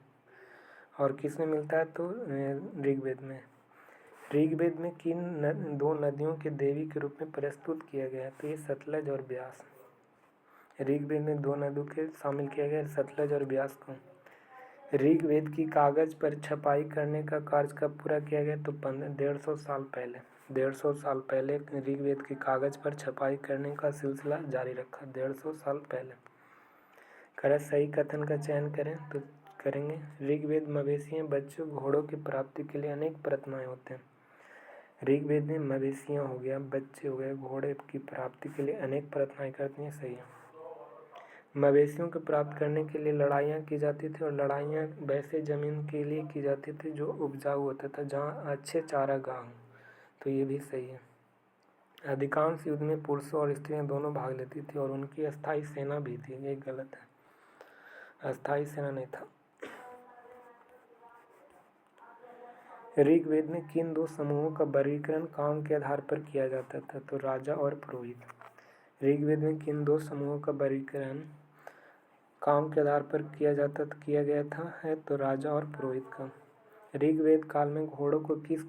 और किस में मिलता है? तो ऋग्वेद में। ऋग्वेद में किन दो नदियों के देवी के रूप में प्रस्तुत किया गया है? तो ये सतलज और ब्यास। ऋग्वेद में दो नदियों के शामिल किया गया, सतलज और ब्यास को। ऋग्वेद की कागज पर छपाई करने का कार्य कब पूरा किया गया? तो 150 साल पहले। 150 साल पहले ऋग्वेद की कागज पर छपाई करने का सिलसिला जारी रखा। 150 साल पहले। करें सही कथन का चयन करें तो करेंगे। ऋग्वेद मवेशियों, बच्चों, घोड़ों की प्राप्ति के लिए अनेक प्रार्थनाएं होते हैं। ऋग्वेद में मवेशियाँ हो गया, बच्चे हो गए, घोड़े की प्राप्ति के लिए अनेक प्रार्थनाएं करती हैं। सही है। मवेशियों को प्राप्त करने के लिए लड़ाइयाँ की जाती थी और लड़ाइयाँ वैसे ज़मीन के लिए की जाती थी जो उपजाऊ होता था, जहाँ अच्छे चारागाह हों। तो ये भी सही है। अधिकांश युद्ध में पुरुषों और स्त्रियाँ दोनों भाग लेती थी और उनकी अस्थायी सेना भी थी। ये गलत है, अस्थायी सेना नहीं था। ऋग्वेद में किन दो समूहों का वर्गीकरण काम के आधार पर किया जाता था? तो राजा और पुरोहित। ऋग्वेद में किन दो समूहों का वर्गीकरण काम के आधार पर किया गया था है? तो राजा और पुरोहित का। ऋग्वेद काल में घोड़ों को किस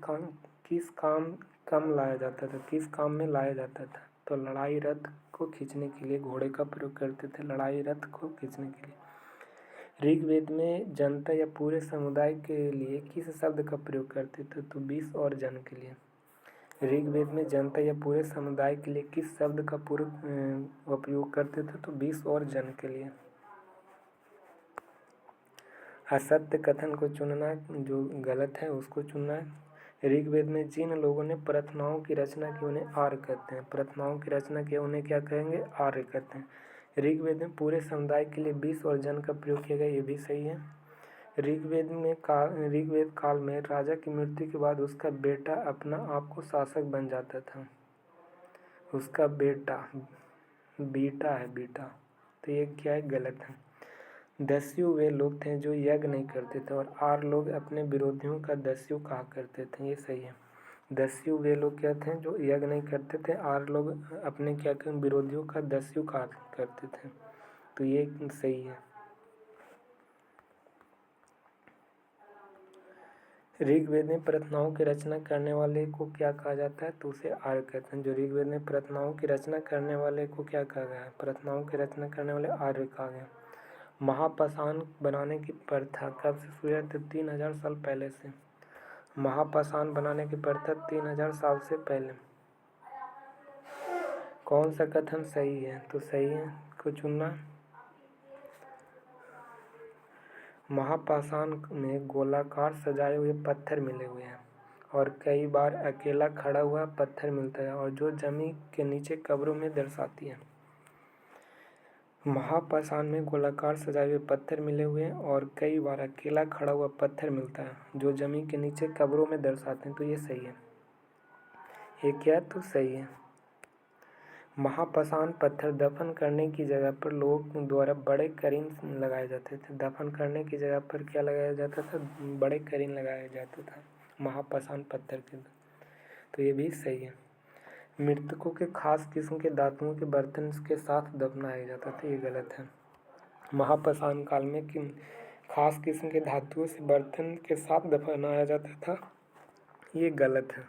काम कम लाया जाता था? किस काम में लाया जाता था? तो लड़ाई रथ को खींचने के लिए घोड़े का प्रयोग करते थे, लड़ाई रथ को खींचने के लिए। ऋग्वेद में जनता या पूरे समुदाय के लिए किस शब्द का प्रयोग करते थे? तो 20 और जन के लिए। ऋग्वेद में जनता या पूरे समुदाय के लिए किस शब्द का उपयोग करते थे? तो 20 और जन के लिए। असत्य कथन को चुनना, जो गलत है उसको चुनना है। ऋग्वेद में जिन लोगों ने प्रार्थनाओं की रचना की उन्हें आर्य कहते हैं। प्रार्थनाओं की रचना की उन्हें क्या कहेंगे? आर्य कहते हैं। ऋग्वेद में पूरे समुदाय के लिए 20 और जन का प्रयोग किया गया, ये भी सही है। ऋग्वेद काल में राजा की मृत्यु के बाद उसका बेटा अपना आप को शासक बन जाता था। उसका बेटा बीटा है, बीटा। तो ये क्या है? गलत है। दस्यु वे लोग थे जो यज्ञ नहीं करते थे और आर्य लोग अपने विरोधियों का दस्यु कहा करते थे। ये सही है। दस्यु वे लोग क्या थे? जो यज्ञ नहीं करते थे। आर्य लोग अपने क्या विरोधियों का दस्यु कहा करते थे। तो ये सही है। ऋग्वेद में प्रार्थनाओं की रचना करने वाले को क्या कहा जाता है? तो उसे आर्य कहते हैं। जो ऋग्वेद में प्रार्थनाओं की रचना करने वाले को क्या कहा गया है? प्रार्थनाओं की रचना करने वाले आर्य कहा गया। महापाषाण बनाने की प्रथा कब से शुरू हुई? तो 3000 साल पहले से। महापाषाण बनाने की प्रथा 3000 साल से पहले। कौन सा कथन सही है? तो सही है को चुनना। महापाषाण में गोलाकार सजाए हुए पत्थर मिले हुए हैं और कई बार अकेला खड़ा हुआ पत्थर मिलता है और जो जमीन के नीचे कब्रों में दर्शाती है। महापाषाण में गोलाकार सजाए हुए पत्थर मिले हुए हैं और कई बार अकेला खड़ा हुआ पत्थर मिलता है जो जमीन के नीचे कब्रों में दर्शाते हैं। तो ये सही है। ये क्या? तो सही है। महापाषाण पत्थर दफन करने की जगह पर लोगों द्वारा बड़े करीन लगाए जाते थे। दफन करने की जगह पर क्या लगाया जाता था? बड़े करीन लगाया जाता था महापाषाण पत्थर के। तो ये भी सही है। मृतकों के खास किस्म के धातुओं के बर्तन के साथ दफनाया जाता था। ये गलत है। महापाषाण काल में किन खास किस्म के धातुओं से बर्तन के साथ दफनाया जाता था? ये गलत है।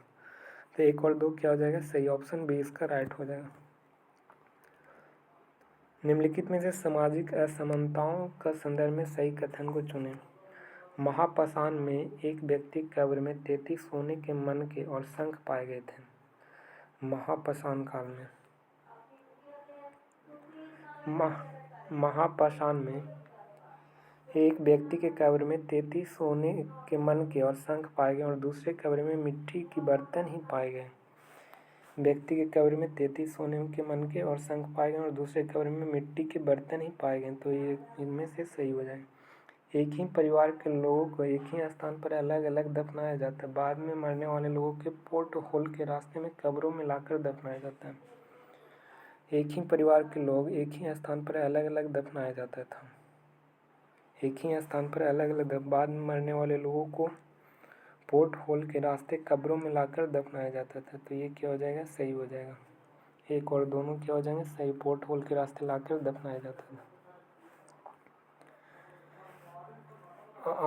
तो 1 और 2 क्या हो जाएगा? सही। ऑप्शन बी इसका राइट हो जाएगा। निम्नलिखित में से सामाजिक असमानताओं का संदर्भ में सही कथन को चुनें। महापाषाण में एक व्यक्ति की कब्र में 33 सोने के मनके और शंख पाए गए थे। महापाषाण काल में महापाषाण में एक व्यक्ति के कब्र में 33 सोने के मनके और शंख पाए गए और दूसरे कब्र में मिट्टी के बर्तन ही पाए गए। व्यक्ति के कब्र में 33 सोने के मनके और शंख पाए गए और दूसरे कब्र में मिट्टी के बर्तन ही पाए गए। तो ये इनमें से सही हो जाए। एक ही परिवार के लोगों को एक ही स्थान पर अलग अलग दफनाया जाता है। बाद में मरने वाले लोगों के पोर्ट होल के रास्ते में कब्रों में लाकर दफनाया जाता है। एक ही परिवार के लोग एक ही स्थान पर अलग अलग दफनाया जाता था। एक ही स्थान पर अलग अलग बाद में मरने वाले लोगों को पोर्ट होल के रास्ते कब्रों में लाकर दफनाया जाता था, तो ये क्या हो जाएगा, सही हो जाएगा। एक और दोनों क्या हो जाएंगे, सही। पोर्ट होल के रास्ते लाकर दफनाया जाता था।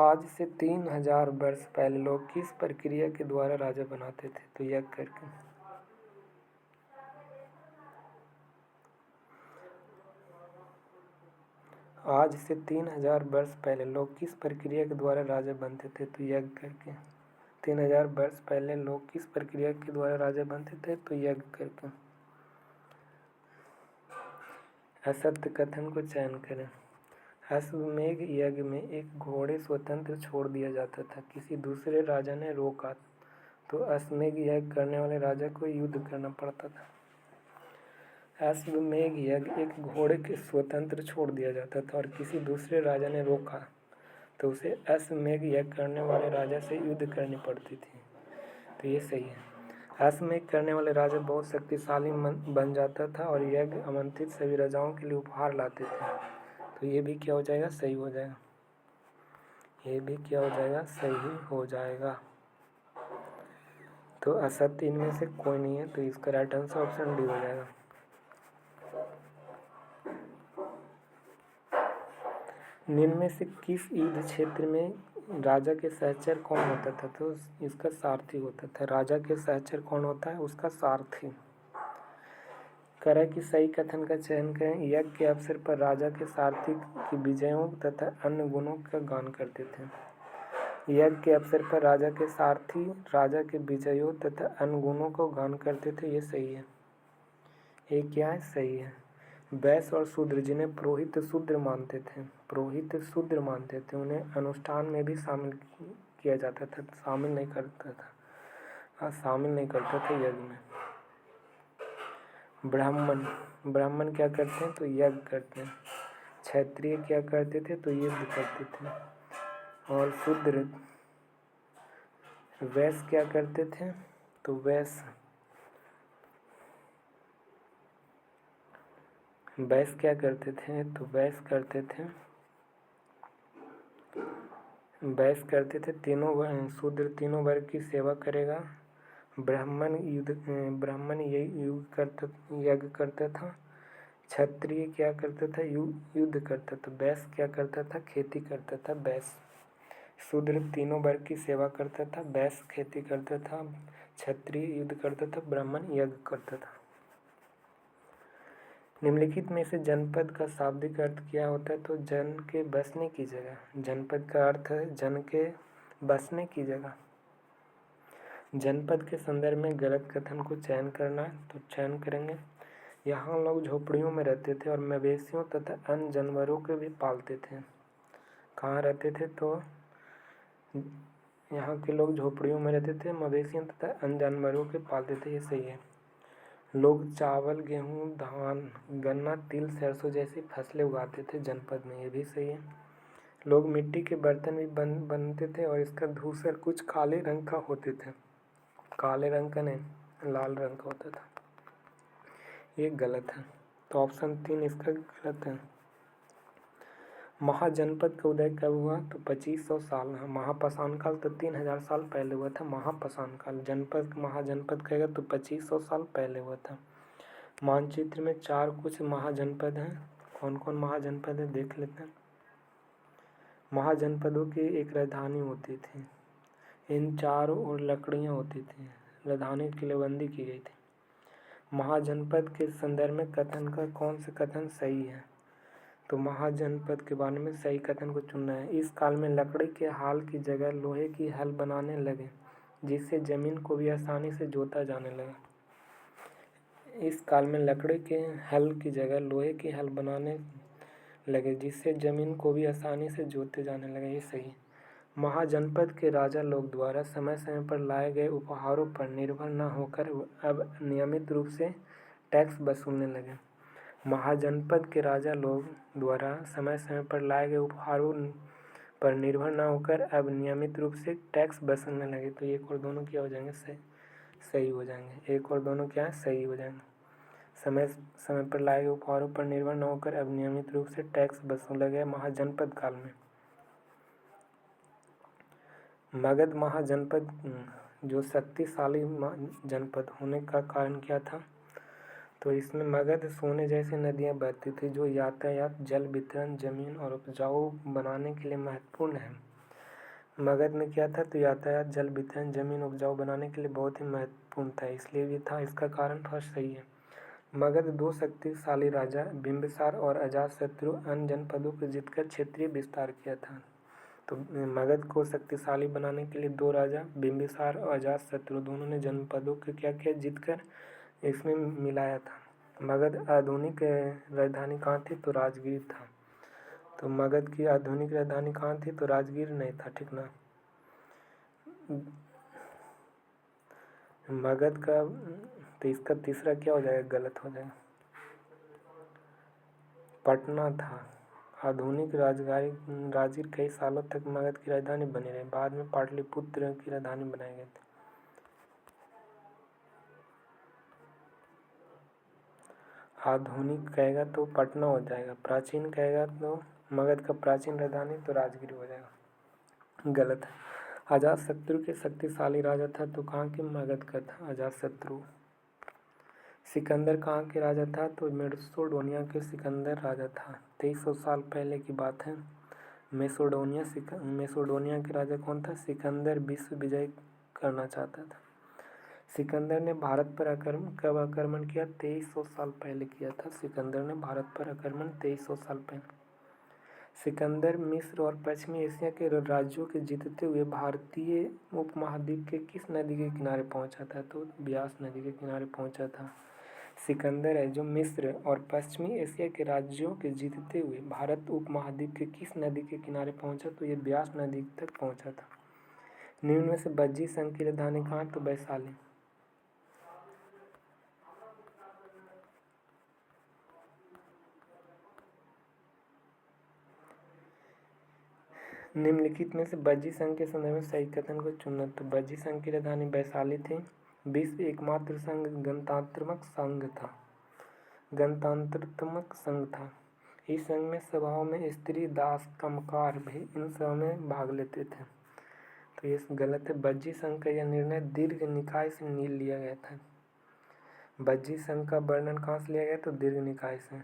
आज से 3000 वर्ष पहले लोग किस प्रक्रिया के द्वारा राजा बनाते थे, तो यज्ञ करके। आज से 3000 वर्ष पहले लोग किस प्रक्रिया के द्वारा राजा बनते थे, तो यज्ञ करके। 3000 वर्ष पहले लोग किस प्रक्रिया के द्वारा राजा बनते थे, तो यज्ञ करके। असत्य कथन को चयन करें। अश्वमेध यज्ञ में एक घोड़े स्वतंत्र छोड़ दिया जाता था, किसी दूसरे राजा ने रोका तो अश्वमेध यज्ञ करने वाले राजा को युद्ध करना पड़ता था। अश्वमेध यज्ञ एक घोड़े के स्वतंत्र छोड़ दिया जाता था और किसी दूसरे राजा ने रोका तो उसे अश्वमेध यज्ञ करने वाले राजा से युद्ध करनी पड़ती थी, तो ये सही है। अश्वमेध करने वाले राजा बहुत शक्तिशाली बन जाता था और यज्ञ आमंत्रित सभी राजाओं के लिए उपहार लाते थे, तो ये भी क्या हो जाएगा, सही हो जाएगा। ये भी क्या हो जाएगा, सही हो जाएगा। तो असत्य इनमें से कोई नहीं है, तो इसका राइट आंसर ऑप्शन डी हो जाएगा। निम्न में से किस युद्ध क्षेत्र में राजा के सहचर कौन होता था, तो इसका सारथी होता था। राजा के सहचर कौन होता है, उसका सारथी। करें कि सही कथन का चयन करें। यज्ञ के अवसर पर राजा के सारथी की विजयों तथा अन्य गुणों का गान करते थे। यज्ञ के अवसर पर राजा के सारथी राजा के विजयों तथा अन्य गुणों को गान करते थे, ये सही है। ये क्या है, सही है। वैश्य और शूद्र जिन्हें पुरोहित शूद्र मानते थे, पुरोहित शूद्र मानते थे, उन्हें अनुष्ठान में भी शामिल किया जाता था, शामिल नहीं करता था, शामिल नहीं करता था यज्ञ में। ब्राह्मण क्या करते हैं, तो यज्ञ करते हैं। क्षत्रिय क्या करते थे, तो युद्ध करते थे। और शूद्र वैश्य क्या करते थे, तो वैश्य क्या करते थे, तो वैश्य करते थे तीनों। शूद्र तीनों वर्ग की सेवा करेगा। ब्राह्मण यज्ञ करता था। क्षत्रिय क्या करता था, युद्ध करता था। वैश्य क्या करता था, खेती करता था। वैश्य शूद्र तीनों वर्ग की सेवा करता था। वैश्य खेती करता था। क्षत्रिय युद्ध करता था। ब्राह्मण यज्ञ करता था। निम्नलिखित में से जनपद का शाब्दिक अर्थ क्या होता है, तो जन के बसने की जगह। जनपद का अर्थ है जन के बसने की जगह। जनपद के संदर्भ में गलत कथन को चयन करना है, तो चयन करेंगे। यहाँ लोग झोपड़ियों में रहते थे और मवेशियों तथा अन्य जानवरों को भी पालते थे। कहाँ रहते थे, तो यहाँ के लोग झोपड़ियों में रहते थे, मवेशियों तथा अन्य जानवरों के पालते थे, ये सही है। लोग चावल, गेहूँ, धान, गन्ना, तिल, सरसों जैसी फसलें उगाते थे जनपद में, ये भी सही है। लोग मिट्टी के बर्तन भी बनते थे और इसका धूसर कुछ काले रंग का होते थे। काले रंग का नहीं, लाल रंग का होता था, ये गलत है। तो ऑप्शन 3 इसका गलत है। महाजनपद का उदय कब हुआ, तो 2500 साल। महापाषाण काल तो 3000 साल पहले हुआ था। महापाषाण काल महाजनपद कहेगा तो 2500 साल पहले हुआ था। मानचित्र में 4 कुछ महाजनपद हैं। कौन कौन महाजनपद है, देख लेते हैं। महाजनपदों की एक राजधानी होती थी। इन चारों ओर लकड़ियाँ होती थी। राजधानी की किलेबंदी की गई थी। महाजनपद के संदर्भ में कथन का कौन सा कथन सही है, तो महाजनपद के बारे में सही कथन को चुनना है। इस काल में लकड़ी के हाल की जगह लोहे की हल बनाने लगे, जिससे जमीन को भी आसानी से जोता जाने लगा। इस काल में लकड़ी के हल की जगह लोहे की हल बनाने लगे, जिससे जमीन को भी आसानी से जोते जाने लगे, ये सही है। महाजनपद के राजा लोग द्वारा समय समय पर लाए गए उपहारों पर निर्भर न होकर अब नियमित रूप से टैक्स वसूलने लगे। महाजनपद के राजा लोग द्वारा समय समय पर लाए गए उपहारों पर निर्भर न होकर अब नियमित रूप से टैक्स वसूलने लगे, तो एक और दोनों क्या हो जाएंगे, सही हो जाएंगे। एक और दोनों क्या है, सही हो जाएंगे। समय समय पर लाए गए उपहारों पर निर्भर न होकर अब नियमित रूप से टैक्स वसूला गया महाजनपद काल में। मगध महाजनपद जो शक्तिशाली जनपद होने का कारण क्या था? तो इसमें मगध सोने जैसी नदियाँ बहती थी जो यातायात, जल वितरण, जमीन और उपजाऊ बनाने के लिए महत्वपूर्ण है। मगध में क्या था? तो यातायात, जल वितरण, जमीन उपजाऊ बनाने के लिए बहुत ही महत्वपूर्ण था, इसलिए भी था। इसका कारण फर्स्ट सही है। मगध दो शक्तिशाली राजा बिंबिसार और अजातशत्रु अन्य जनपदों को जीतकर क्षेत्रीय विस्तार किया था। तो मगध को शक्तिशाली बनाने के लिए दो राजा बिंबिसार और अजातशत्रु दोनों ने जनपदों को क्या किया? जीतकर इसमें मिलाया था। मगध आधुनिक राजधानी कहाँ थी? तो राजगीर था। तो मगध की आधुनिक राजधानी कहाँ थी? तो राजगीर नहीं था, ठीक ना। मगध का तो इसका तीसरा क्या हो जाएगा? गलत हो जाएगा, पटना था। आधुनिक राजगीर कई सालों तक मगध की राजधानी बनी रही, बाद में पाटलिपुत्र की राजधानी बनाई गई थी। आधुनिक कहेगा तो पटना हो जाएगा, प्राचीन कहेगा तो मगध का प्राचीन राजधानी तो राजगीर हो जाएगा, गलत है। अजातशत्रु के शक्तिशाली राजा था तो कहाँ के? मगध का था अजातशत्रु। सिकंदर कहाँ के राजा था? तो मेसोपोटामिया के सिकंदर राजा था। 2300 साल पहले की बात है। मेसोपोटामिया के राजा कौन था? सिकंदर विश्व विजय करना चाहता था। सिकंदर ने भारत पर कब आक्रमण किया? 2300 साल पहले किया था। सिकंदर ने भारत पर आक्रमण 2300 साल पहले। सिकंदर मिस्र और पश्चिमी एशिया के राज्यों के जीतते हुए भारतीय उपमहाद्वीप के किस नदी के किनारे पहुंचा था? तो ब्यास नदी के किनारे पहुंचा था। सिकंदर है जो मिस्र और पश्चिमी एशिया के राज्यों के जीतते हुए भारत उपमहाद्वीप के किस नदी के किनारे पहुंचा? तो ये ब्यास नदी तक पहुंचा था। निम्न में से बज्जी संघ की राजधानी कहाँ? तो वैशाली। निम्नलिखित में से बज्जी संघ के संदर्भ में सही कथन को चुनना। तो बज्जी संघ की राजधानी वैशाली थी। विश्व एकमात्र संघ गणतंत्रात्मक संघ था। इस संघ में सभाओं में स्त्री, दास, कामगार भी इन सभाओं में भाग लेते थे। तो ये गलत है। बज्जी संघ का यह निर्णय दीर्घ निकाय से लिया गया था। बज्जी संघ का वर्णन कहाँ से लिया गया? तो दीर्घ निकाय से।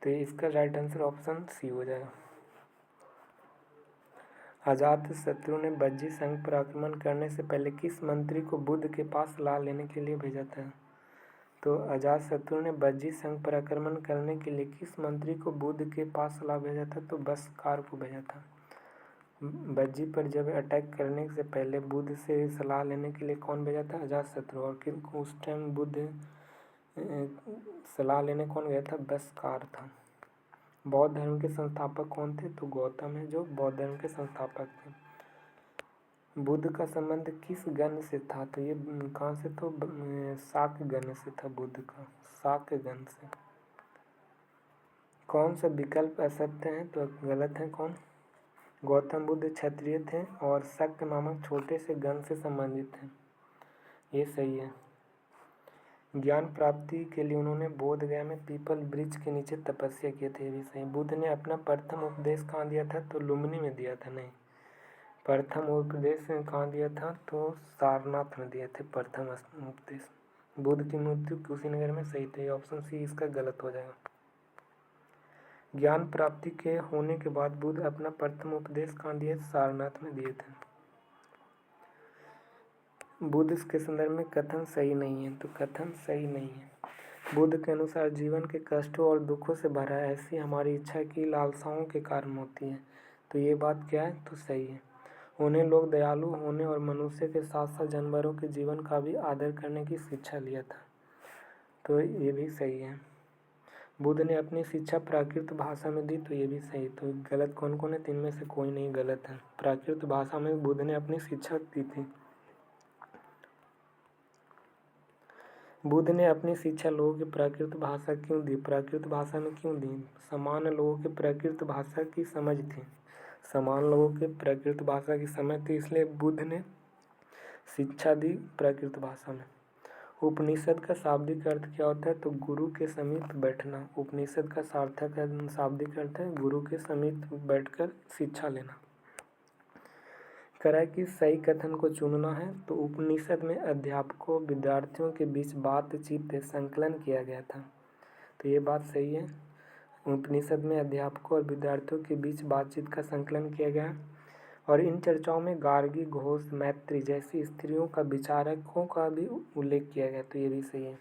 तो इसका राइट आंसर ऑप्शन सी हो जाएगा। अजातशत्रु ने बज्जी संघ पर आक्रमण करने से पहले किस मंत्री को बुद्ध के पास सलाह लेने के लिए भेजा था? तो अजातशत्रु ने बज्जी संघ पर आक्रमण करने के लिए किस मंत्री को बुद्ध के पास सलाह भेजा था? तो बस्कार को भेजा था। बज्जी पर जब अटैक करने से पहले बुद्ध से सलाह लेने के लिए कौन भेजा था? अजातशत्रु। और उस टाइम बुद्ध सलाह लेने कौन गया था? बस्कार था। बौद्ध धर्म के संस्थापक कौन थे? तो गौतम है जो बौद्ध धर्म के संस्थापक थे। बुद्ध का संबंध किस गण से था? तो ये कहाँ से? तो शाक्य गण से था बुद्ध का, शाक्य गण से। कौन सा विकल्प असत्य है? तो गलत है। कौन? गौतम बुद्ध क्षत्रिय थे और शाक्य नामक छोटे से गण से संबंधित थे, ये सही है। ज्ञान प्राप्ति के लिए उन्होंने बोध गया में पीपल वृक्ष के नीचे तपस्या की थी, ये भी सही। बुद्ध ने अपना प्रथम उपदेश कहाँ दिया था? तो लुम्बिनी में दिया था। नहीं, प्रथम उपदेश कहाँ दिया था? तो सारनाथ में दिए थे प्रथम उपदेश। बुद्ध की मृत्यु कुशीनगर में, सही थे। ऑप्शन सी इसका गलत हो जाएगा। ज्ञान प्राप्ति के होने के बाद बुद्ध अपना प्रथम उपदेश कहाँ दिए? सारनाथ में दिए थे। बुद्ध के संदर्भ में कथन सही नहीं है, तो कथन सही नहीं है। बुद्ध के अनुसार जीवन के कष्टों और दुखों से भरा है, ऐसी हमारी इच्छा की लालसाओं के कारण होती है। तो ये बात क्या है? तो सही है। उन्हें लोग दयालु होने और मनुष्य के साथ साथ जानवरों के जीवन का भी आदर करने की शिक्षा लिया था, तो ये भी सही है। बुद्ध ने अपनी शिक्षा प्राकृत भाषा में दी, तो ये भी सही। तो गलत कौन कौन है? तीन में से कोई नहीं गलत है। प्राकृत भाषा में बुद्ध ने अपनी शिक्षा दी थी। बुद्ध ने अपनी शिक्षा लोगों की प्राकृत भाषा क्यों दी? प्राकृत भाषा में क्यों दी? समान लोगों के प्राकृत भाषा की समझ थी, समान लोगों के प्राकृत भाषा की समझ थी, इसलिए बुद्ध ने शिक्षा दी प्राकृत भाषा में। उपनिषद का शाब्दिक अर्थ क्या होता है? तो गुरु के समीप बैठना। उपनिषद का सार्थक शाब्दिक अर्थ है गुरु के समीप बैठकर शिक्षा लेना। करा कि सही कथन को चुनना है। तो उपनिषद में अध्यापकों विद्यार्थियों के बीच बातचीत संकलन किया गया था। तो ये बात सही है। उपनिषद में अध्यापकों और विद्यार्थियों के बीच बातचीत का संकलन किया गया और इन चर्चाओं में गार्गी, घोष, मैत्री जैसी स्त्रियों का विचारकों का भी उल्लेख किया गया। तो ये भी सही है।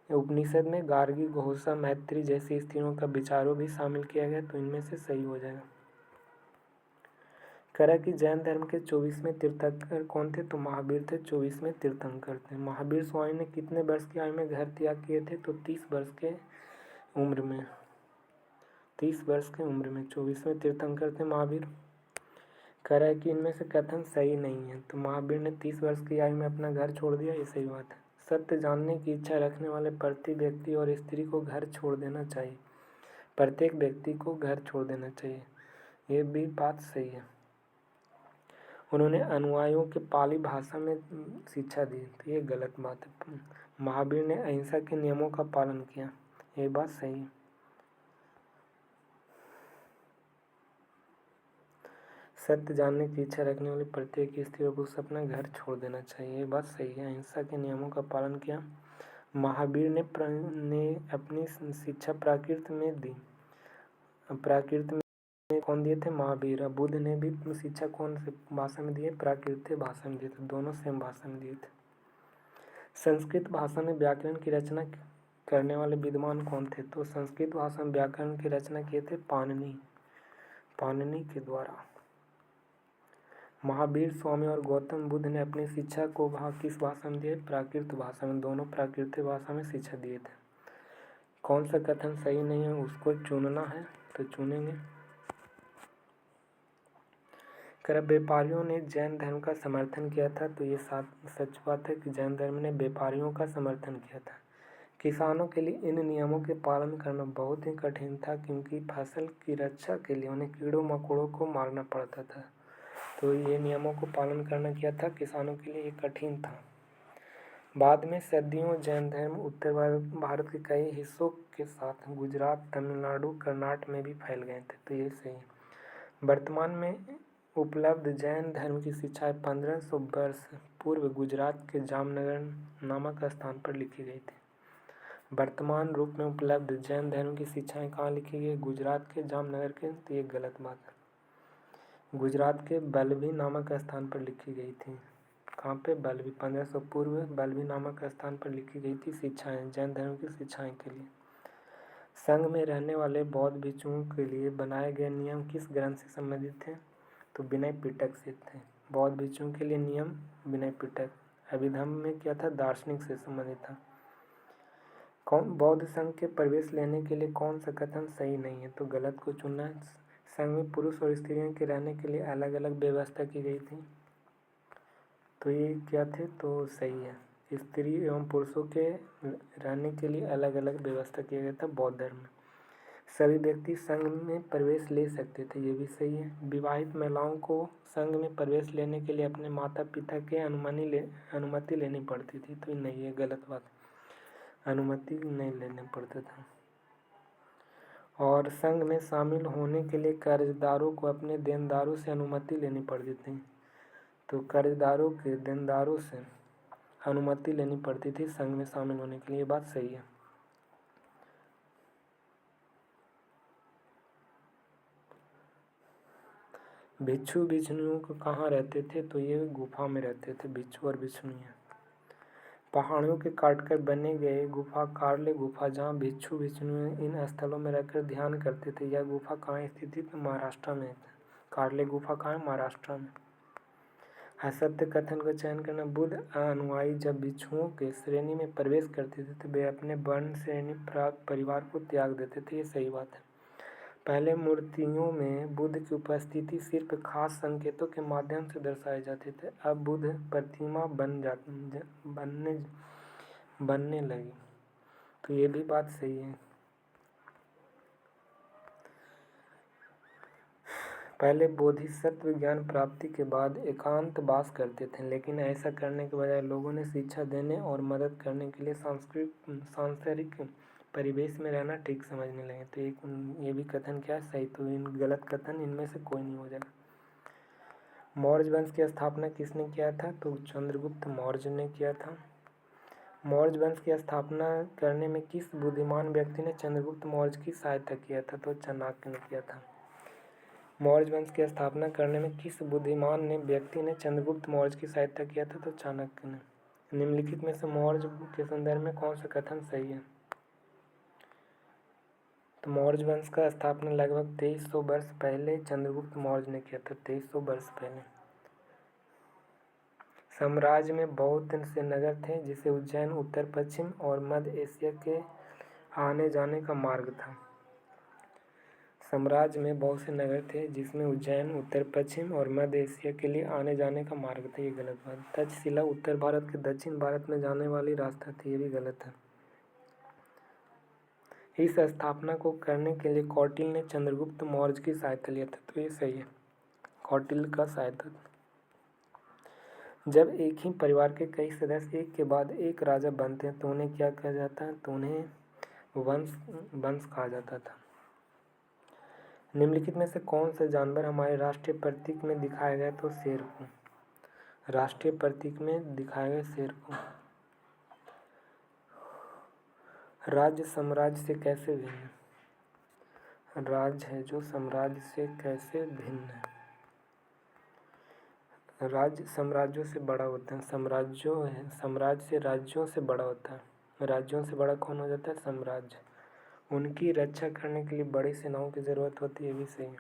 उपनिषद में गार्गी, घोषा, मैत्री जैसी स्त्रियों का विचारों भी शामिल किया गया। तो इनमें से सही हो जाएगा। करा कि जैन धर्म के 24वें तीर्थंकर कौन थे? तो महावीर थे। 24वें तीर्थंकर थे। महावीर स्वामी ने कितने वर्ष की आयु में घर त्याग किए थे? तो 30 वर्ष के उम्र में। 30 वर्ष की उम्र में 24वें तीर्थंकर थे महावीर। करा है कि इनमें से कथन सही नहीं है। तो महावीर ने 30 वर्ष की आयु में अपना घर छोड़ दिया, ये सही बात है। सत्य जानने की इच्छा रखने वाले प्रत्येक व्यक्ति और स्त्री को घर छोड़ देना चाहिए। प्रत्येक व्यक्ति को घर छोड़ देना चाहिए, ये भी बात सही है। उन्होंने अनुयायियों के पाली भाषा में शिक्षा दी। तो ये गलत बात है। महावीर ने अहिंसा के नियमों का पालन किया, ये बात सही है। सत्य जानने की इच्छा रखने वाले प्रत्येक स्त्री और पुरुष अपना घर छोड़ देना चाहिए, ये बात सही है। अहिंसा के नियमों का पालन किया। महावीर ने अपनी शिक्षा प्राकृत में दी। प्राकृत में कौन दिए थे? महावीर। बुद्ध ने भी शिक्षा कौन से भाषा में दिए? प्राकृत भाषा में दिए थे। दोनों सेम भाषा में दिए थे। संस्कृत भाषा में व्याकरण की रचना करने वाले विद्वान कौन थे? तो संस्कृत भाषा में व्याकरण की रचना किए थे पाणिनि के द्वारा। महावीर स्वामी और गौतम बुद्ध ने अपनी शिक्षा को किस भाषा में दिए? प्राकृत भाषा में। दोनों प्राकृत भाषा में शिक्षा दिए थे। कौन सा कथन सही नहीं है उसको चुनना है, तो चुनेंगे। व्यापारियों ने जैन धर्म का समर्थन किया था। तो ये सच बात है कि जैन धर्म ने व्यापारियों का समर्थन किया था। किसानों के लिए इन नियमों के पालन करना बहुत ही कठिन था, क्योंकि फसल की रक्षा के लिए उन्हें कीड़ों मकोड़ों को मारना पड़ता था। तो ये नियमों को पालन करना क्या था? किसानों के लिए ये कठिन था। बाद में सदियों जैन धर्म उत्तर भारत के कई हिस्सों के साथ गुजरात, तमिलनाडु, कर्नाटक में भी फैल गए थे। तो ये सही है। वर्तमान में उपलब्ध जैन धर्म की शिक्षाएं 1500 वर्ष पूर्व गुजरात के जामनगर नामक स्थान पर लिखी गई थी। वर्तमान रूप में उपलब्ध जैन धर्म की शिक्षाएं कहाँ लिखी गई? गुजरात के जामनगर के। तो ये गलत बात है। गुजरात के बल्लभी नामक स्थान पर लिखी गई थी। कहाँ पे? बल्लभी। 1500 पूर्व बल्लभी नामक स्थान पर लिखी गई थी शिक्षाएं, जैन धर्म की शिक्षाएं के लिए। संघ में रहने वाले बौद्ध भिक्षुओं के लिए बनाए गए नियम किस ग्रंथ से संबंधित थे? तो विनय पिटक से थे। बौद्ध भिक्षुओं के लिए नियम विनय पिटक। अभिधम्म में क्या था? दार्शनिक से संबंधित था। कौन बौद्ध संघ के प्रवेश लेने के लिए कौन सा कथन सही नहीं है? तो गलत को चुनना है। संघ में पुरुष और स्त्रियों के रहने के लिए अलग अलग व्यवस्था की गई थी। तो ये क्या थे? तो सही है। स्त्री एवं पुरुषों के रहने के लिए अलग अलग व्यवस्था किया गया था बौद्ध धर्म में। सभी व्यक्ति संघ में प्रवेश ले सकते थे, ये भी सही है। विवाहित महिलाओं को संघ में प्रवेश लेने के लिए अपने माता पिता के अनुमति लेनी पड़ती थी। तो नहीं, ये गलत बात। अनुमति नहीं लेने पड़ता था। और संघ में शामिल होने के लिए कर्जदारों को अपने देनदारों से अनुमति लेनी पड़ती थी। तो कर्जदारों के देनदारों से अनुमति लेनी पड़ती थी संघ में शामिल होने के लिए, बात सही है। भिक्षु भिक्षुणियों को कहाँ रहते थे? तो ये गुफा में रहते थे, भिक्षु और भिक्षुणियाँ। पहाड़ियों के काटकर बने गए गुफा कार्ले गुफा, जहाँ भिक्षु भिक्षुणियाँ इन स्थलों में रहकर ध्यान करते थे। यह गुफा कहाँ स्थित थी? तो महाराष्ट्र में। कार्ले गुफा कहाँ है? महाराष्ट्र में। असत्य कथन का चयन करना। बुद्ध अनुयायी जब भिक्षुओं के श्रेणी में प्रवेश करते थे तो वे अपने वर्ण श्रेणी प्राप्त परिवार को त्याग देते थे, ये सही बात है। पहले मूर्तियों में बुद्ध की उपस्थिति सिर्फ खास संकेतों के माध्यम से दर्शाए जाते थे। अब बुद्ध प्रतिमा बनने लगी। तो ये भी बात सही है। पहले बोधिसत्व ज्ञान प्राप्ति के बाद एकांतवास करते थे, लेकिन ऐसा करने के बजाय लोगों ने शिक्षा देने और मदद करने के लिए सांसारिक परिवेश में रहना ठीक समझने लगे। तो ये भी कथन क्या है? सही। तो इन गलत कथन इनमें से कोई नहीं हो जाएगा। मौर्य वंश की स्थापना किसने किया था? तो चंद्रगुप्त मौर्य ने किया था। मौर्य वंश की स्थापना करने में किस बुद्धिमान व्यक्ति ने चंद्रगुप्त मौर्य की सहायता किया था? तो चाणक्य ने किया था। मौर्य वंश की स्थापना करने में किस बुद्धिमान व्यक्ति ने चंद्रगुप्त मौर्य की सहायता किया था? तो चाणक्य ने। निम्नलिखित में से मौर्य के संदर्भ में कौन सा कथन सही है? तो मौर्य वंश का स्थापना लगभग 2300 वर्ष पहले चंद्रगुप्त मौर्य ने किया था। 2300 वर्ष पहले। साम्राज्य में बहुत से नगर थे जिसे उज्जैन उत्तर पश्चिम और मध्य एशिया के आने जाने का मार्ग था। साम्राज्य में बहुत से नगर थे जिसमें उज्जैन उत्तर पश्चिम और मध्य एशिया के लिए आने जाने का मार्ग था। ये गलत बात। तक्षशिला उत्तर भारत के दक्षिण भारत में जाने वाली रास्ता थी। ये भी गलत है। इस स्थापना को करने के लिए कौटिल्य ने चंद्रगुप्त मौर्य की सहायता लिया था। तो ये सही है, कौटिल्य का सहायता। जब एक ही परिवार के कई सदस्य एक के बाद एक राजा बनते हैं तो उन्हें क्या कहा जाता है? तो उन्हें वंश कहा जाता था। निम्नलिखित में से कौन सा जानवर हमारे राष्ट्रीय प्रतीक में दिखाया गया? तो शेर को। राष्ट्रीय प्रतीक में दिखाया गया शेर को। राज्य साम्राज्य से कैसे भिन्न? राज्य है जो साम्राज्य से कैसे भिन्न है? राज्य साम्राज्यों से बड़ा होता है। साम्राज्य से राज्यों से बड़ा होता है। राज्यों से बड़ा कौन हो जाता है? साम्राज्य। उनकी रक्षा करने के लिए बड़ी सेनाओं की ज़रूरत होती है। ये भी सही है।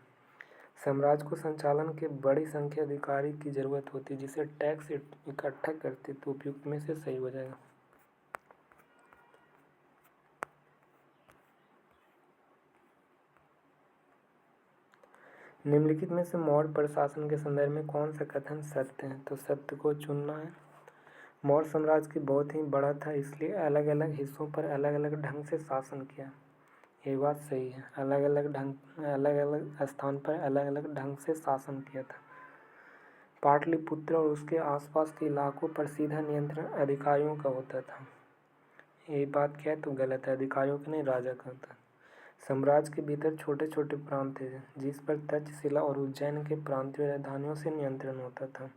साम्राज्य को संचालन के बड़ी संख्या अधिकारी की ज़रूरत होती है जिसे टैक्स इकट्ठा करते। तो उपयुक्त में से सही हो जाएगा। निम्नलिखित में से मौर्य प्रशासन के संदर्भ में कौन सा कथन सत्य है? तो सत्य को चुनना है। मौर्य साम्राज्य की बहुत ही बड़ा था, इसलिए अलग अलग हिस्सों पर अलग अलग ढंग से शासन किया। ये बात सही है। अलग अलग स्थान पर अलग अलग ढंग से शासन किया था। पाटलिपुत्र और उसके आसपास के इलाकों पर सीधा नियंत्रण अधिकारियों का होता था। ये बात क्या है? तो गलत है। अधिकारियों का नहीं, राजा का था। साम्राज्य के भीतर छोटे छोटे प्रांत थे जिस पर तक्षशिला और उज्जैन के प्रांतीय राजधानियों से नियंत्रण होता था।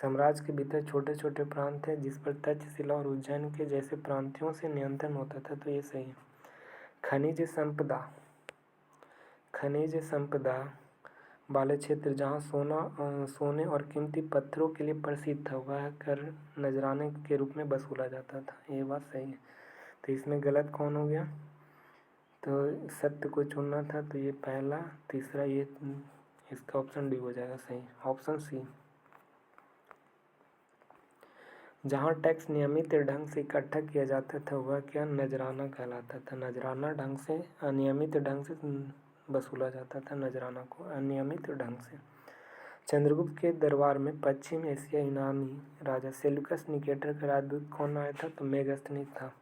साम्राज्य के भीतर छोटे छोटे प्रांत थे जिस पर तक्षशिला और उज्जैन के जैसे प्रांतियों से नियंत्रण होता था। तो ये सही है। खनिज संपदा वाले क्षेत्र जहाँ सोने और कीमती पत्थरों के लिए प्रसिद्ध था वह कर नजराने के रूप में वसूला जाता था। ये बात सही है। तो इसमें गलत कौन हो गया? तो सत्य को चुनना था। तो ये पहला, तीसरा, ये इसका ऑप्शन डी हो जाएगा सही। Option C. जहाँ टैक्स नियमित ढंग से इकट्ठा किया जाता था वह क्या? नजराना कहलाता था। नजराना ढंग से अनियमित ढंग से वसूला जाता था। नजराना को अनियमित ढंग से। चंद्रगुप्त के दरबार में पश्चिम एशिया यूनानी राजा सेल्यूकस निकेटर का राजदूत कौन आया था? तो मेगास्थनीज था।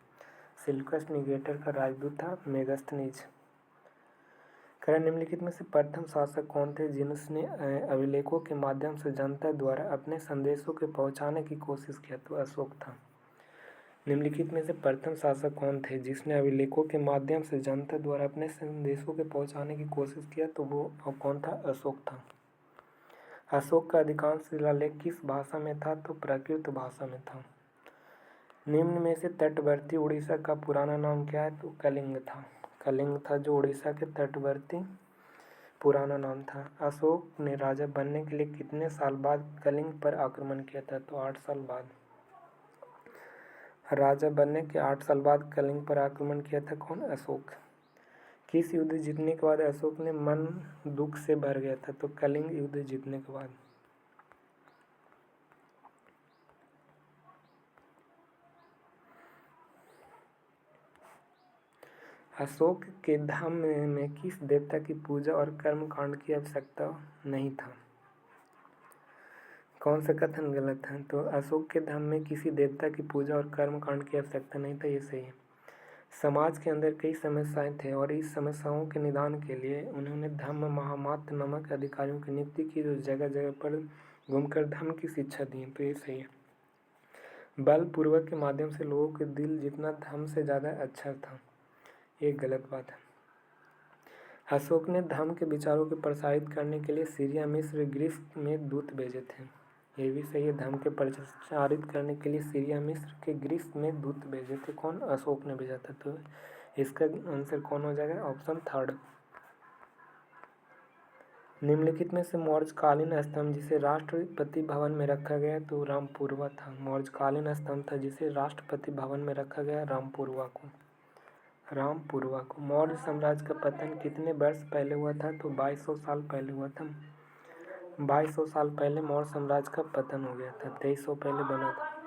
सेल्यूकस निकेटर का राजदूत था मेगास्थनीज। निम्नलिखित में से प्रथम शासक कौन थे जिसने अभिलेखों के माध्यम से जनता द्वारा अपने संदेशों के पहुंचाने की कोशिश किया? तो अशोक था। निम्नलिखित में से प्रथम शासक कौन थे जिसने अभिलेखों के माध्यम से जनता द्वारा अपने संदेशों के पहुंचाने की कोशिश किया? तो वो कौन था? अशोक था। अशोक का अधिकांश शिलालेख किस भाषा में था? तो प्राकृत भाषा में था। निम्न में से तटवर्ती उड़ीसा का पुराना नाम क्या है? तो कलिंग था। कलिंग था जो उड़ीसा के तटवर्ती पुराना नाम था। अशोक ने राजा बनने के लिए कितने साल बाद कलिंग पर आक्रमण किया था? तो 8 साल बाद। राजा बनने के 8 साल बाद कलिंग पर आक्रमण किया था कौन? अशोक। किस युद्ध जीतने के बाद अशोक ने मन दुख से भर गया था? तो कलिंग युद्ध जीतने के बाद। अशोक के धाम में किस देवता की पूजा और कर्मकांड की आवश्यकता नहीं था? कौन सा कथन गलत है? तो अशोक के धाम में किसी देवता की पूजा और कर्मकांड की आवश्यकता नहीं था। ये सही है। समाज के अंदर कई समस्याएं थे और इस समस्याओं के निदान के लिए उन्होंने धम्म महामात्र नामक अधिकारियों की नियुक्ति की, जो जगह जगह पर घूमकर धम्म की शिक्षा दी। तो ये सही है। बलपूर्वक के माध्यम से लोगों के दिल जितना धम्म से ज़्यादा अच्छा था, ये गलत बात है। अशोक ने धम्म के विचारों को प्रसारित करने के लिए सीरिया, मिस्र, ग्रीस में दूत भेजे थे। ये भी सही है। धम्म के प्रचारित करने के लिए सीरिया, मिस्र के ग्रीस में दूत भेजे थे। कौन? अशोक ने भेजा था। तो इसका आंसर कौन हो जाएगा? Option third. निम्नलिखित में से मौर्यकालीन स्तंभ जिसे राष्ट्रपति भवन में रखा गया तो रामपुरवा था। मौर्यकालीन स्तंभ था जिसे राष्ट्रपति भवन में रखा गया रामपुरवा को। मौर्य साम्राज्य का पतन कितने वर्ष पहले हुआ था? तो 2200 साल पहले हुआ था। 2200 साल पहले मौर्य साम्राज्य का पतन हो गया था। 2300 पहले बना था।